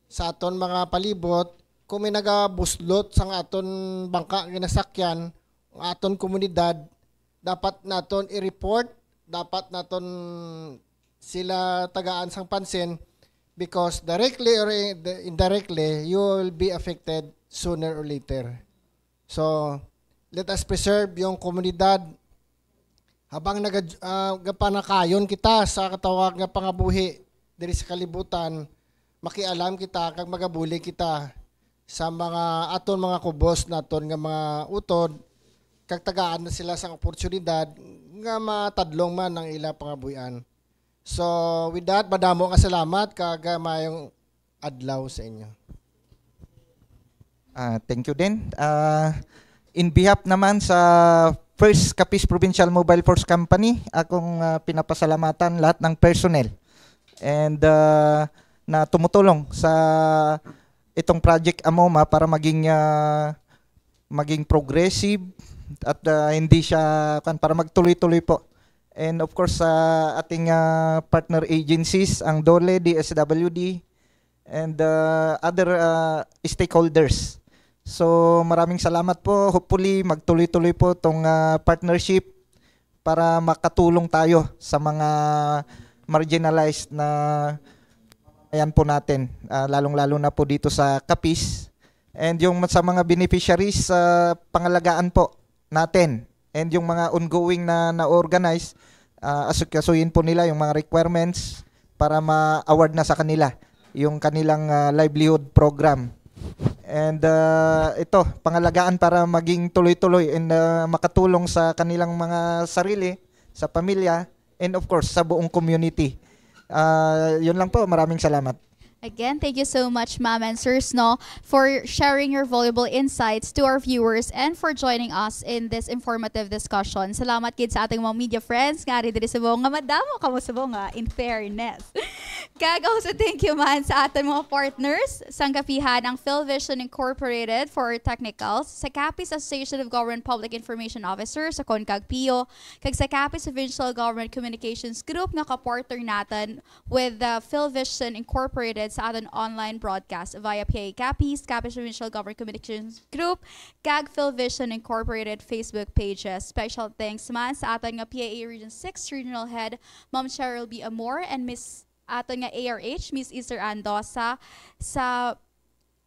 sa aton mga palibot kung may nagabuslot sa aton bangka nga nasakyan ang aton komunidad dapat naton i-report dapat naton sila tagaan sang pansin because directly or indirectly you will be affected sooner or later. So let us preserve yung komunidad habang nagapanakayon kita sa katawag nga pangabuhi diri sa kalibutan makialam kita kag magabuli kita sa mga aton mga kubos naton nga mga utod kag tagaan na sila sa oportunidad nga matadlong man ang ila pangabuhian. So with that, madamo nga salamat kag mayong adlaw sa inyo. Thank you din. In behalf naman sa First Capiz Provincial Mobile Force Company, akong pinapasalamatan lahat ng personnel and na tumutulong sa itong Project AMOMA para maging progressive at hindi siya para magtuloy-tuloy po. And of course sa ating partner agencies, ang DOLE, DSWD, and other stakeholders. So maraming salamat po. Hopefully magtuloy-tuloy po itong partnership para makatulong tayo sa mga marginalized na ayan po natin, lalong-lalo na po dito sa Capiz. And yung sa mga beneficiaries, pangalagaan po natin. And yung mga ongoing na organize, asukasuyin po nila yung mga requirements para ma-award na sa kanila yung kanilang livelihood program. And ito, pangalagaan para maging tuloy-tuloy and makatulong sa kanilang mga sarili, sa pamilya, and of course, sa buong community. Yun lang po, maraming salamat. Again, thank you so much, Ma'am and Sir Snow, for sharing your valuable insights to our viewers and for joining us in this informative discussion. Salamat gid sa ating mga media friends nga rin diri sa buong nga madamo kamo sa buong nga in fairness. Kag also thank you man sa ating mga partners, sanggapihan ang PhilVision Incorporated for technicals, sa Capiz Association of Government Public Information Officers, sa CONCAG PIO, kag sa Capiz Provincial Government Communications Group nga kapartner natin with the PhilVision Incorporated sa ating online broadcast via PA Capiz, Capiz Provincial Government Communications Group, kag PhilVision Incorporated Facebook pages. Special thanks man sa ating nga PAA Region 6 Regional Head, Ma'am Cheryl B. Amor, and Miss ating nga ARH, Miss Esther Andosa,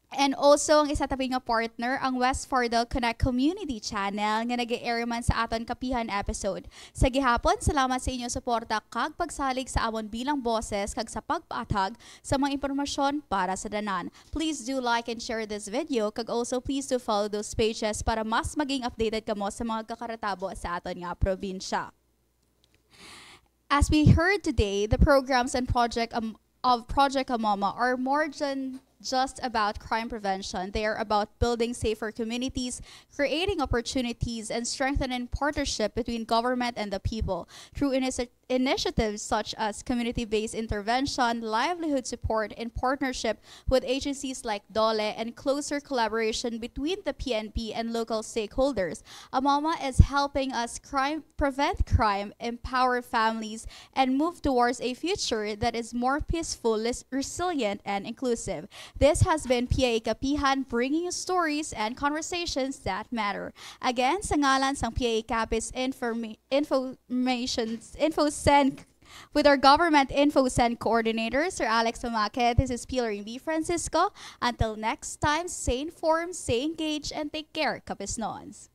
and also ang isa tabi nga partner ang West Fardel Connect Community Channel nga nag-air man sa aton kapihan episode. Sa gihapon, salamat sa inyong suporta kag pagsalig sa amon bilang boses kag sa pagpatag sa mga impormasyon para sa danan. Please do like and share this video kag also please do follow those pages para mas maging updated kamo sa mga kakaratabo sa aton nga probinsya. As we heard today, the programs and project of Project AMOMA are more than just about crime prevention. They are about building safer communities, creating opportunities, and strengthening partnership between government and the people through initiatives such as community-based intervention, livelihood support, in partnership with agencies like DOLE, and closer collaboration between the PNP and local stakeholders. AMOMA is helping us prevent crime, empower families, and move towards a future that is more peaceful, resilient, and inclusive. This has been PA Kapihan, bringing you stories and conversations that matter. Again, sa ngalan sang PA Capiz InfoSend with our Government InfoSend Coordinator, Sir Alex Sumaque, this is Pilar B. Francisco. Until next time, stay informed, stay engaged, and take care, Capiznons.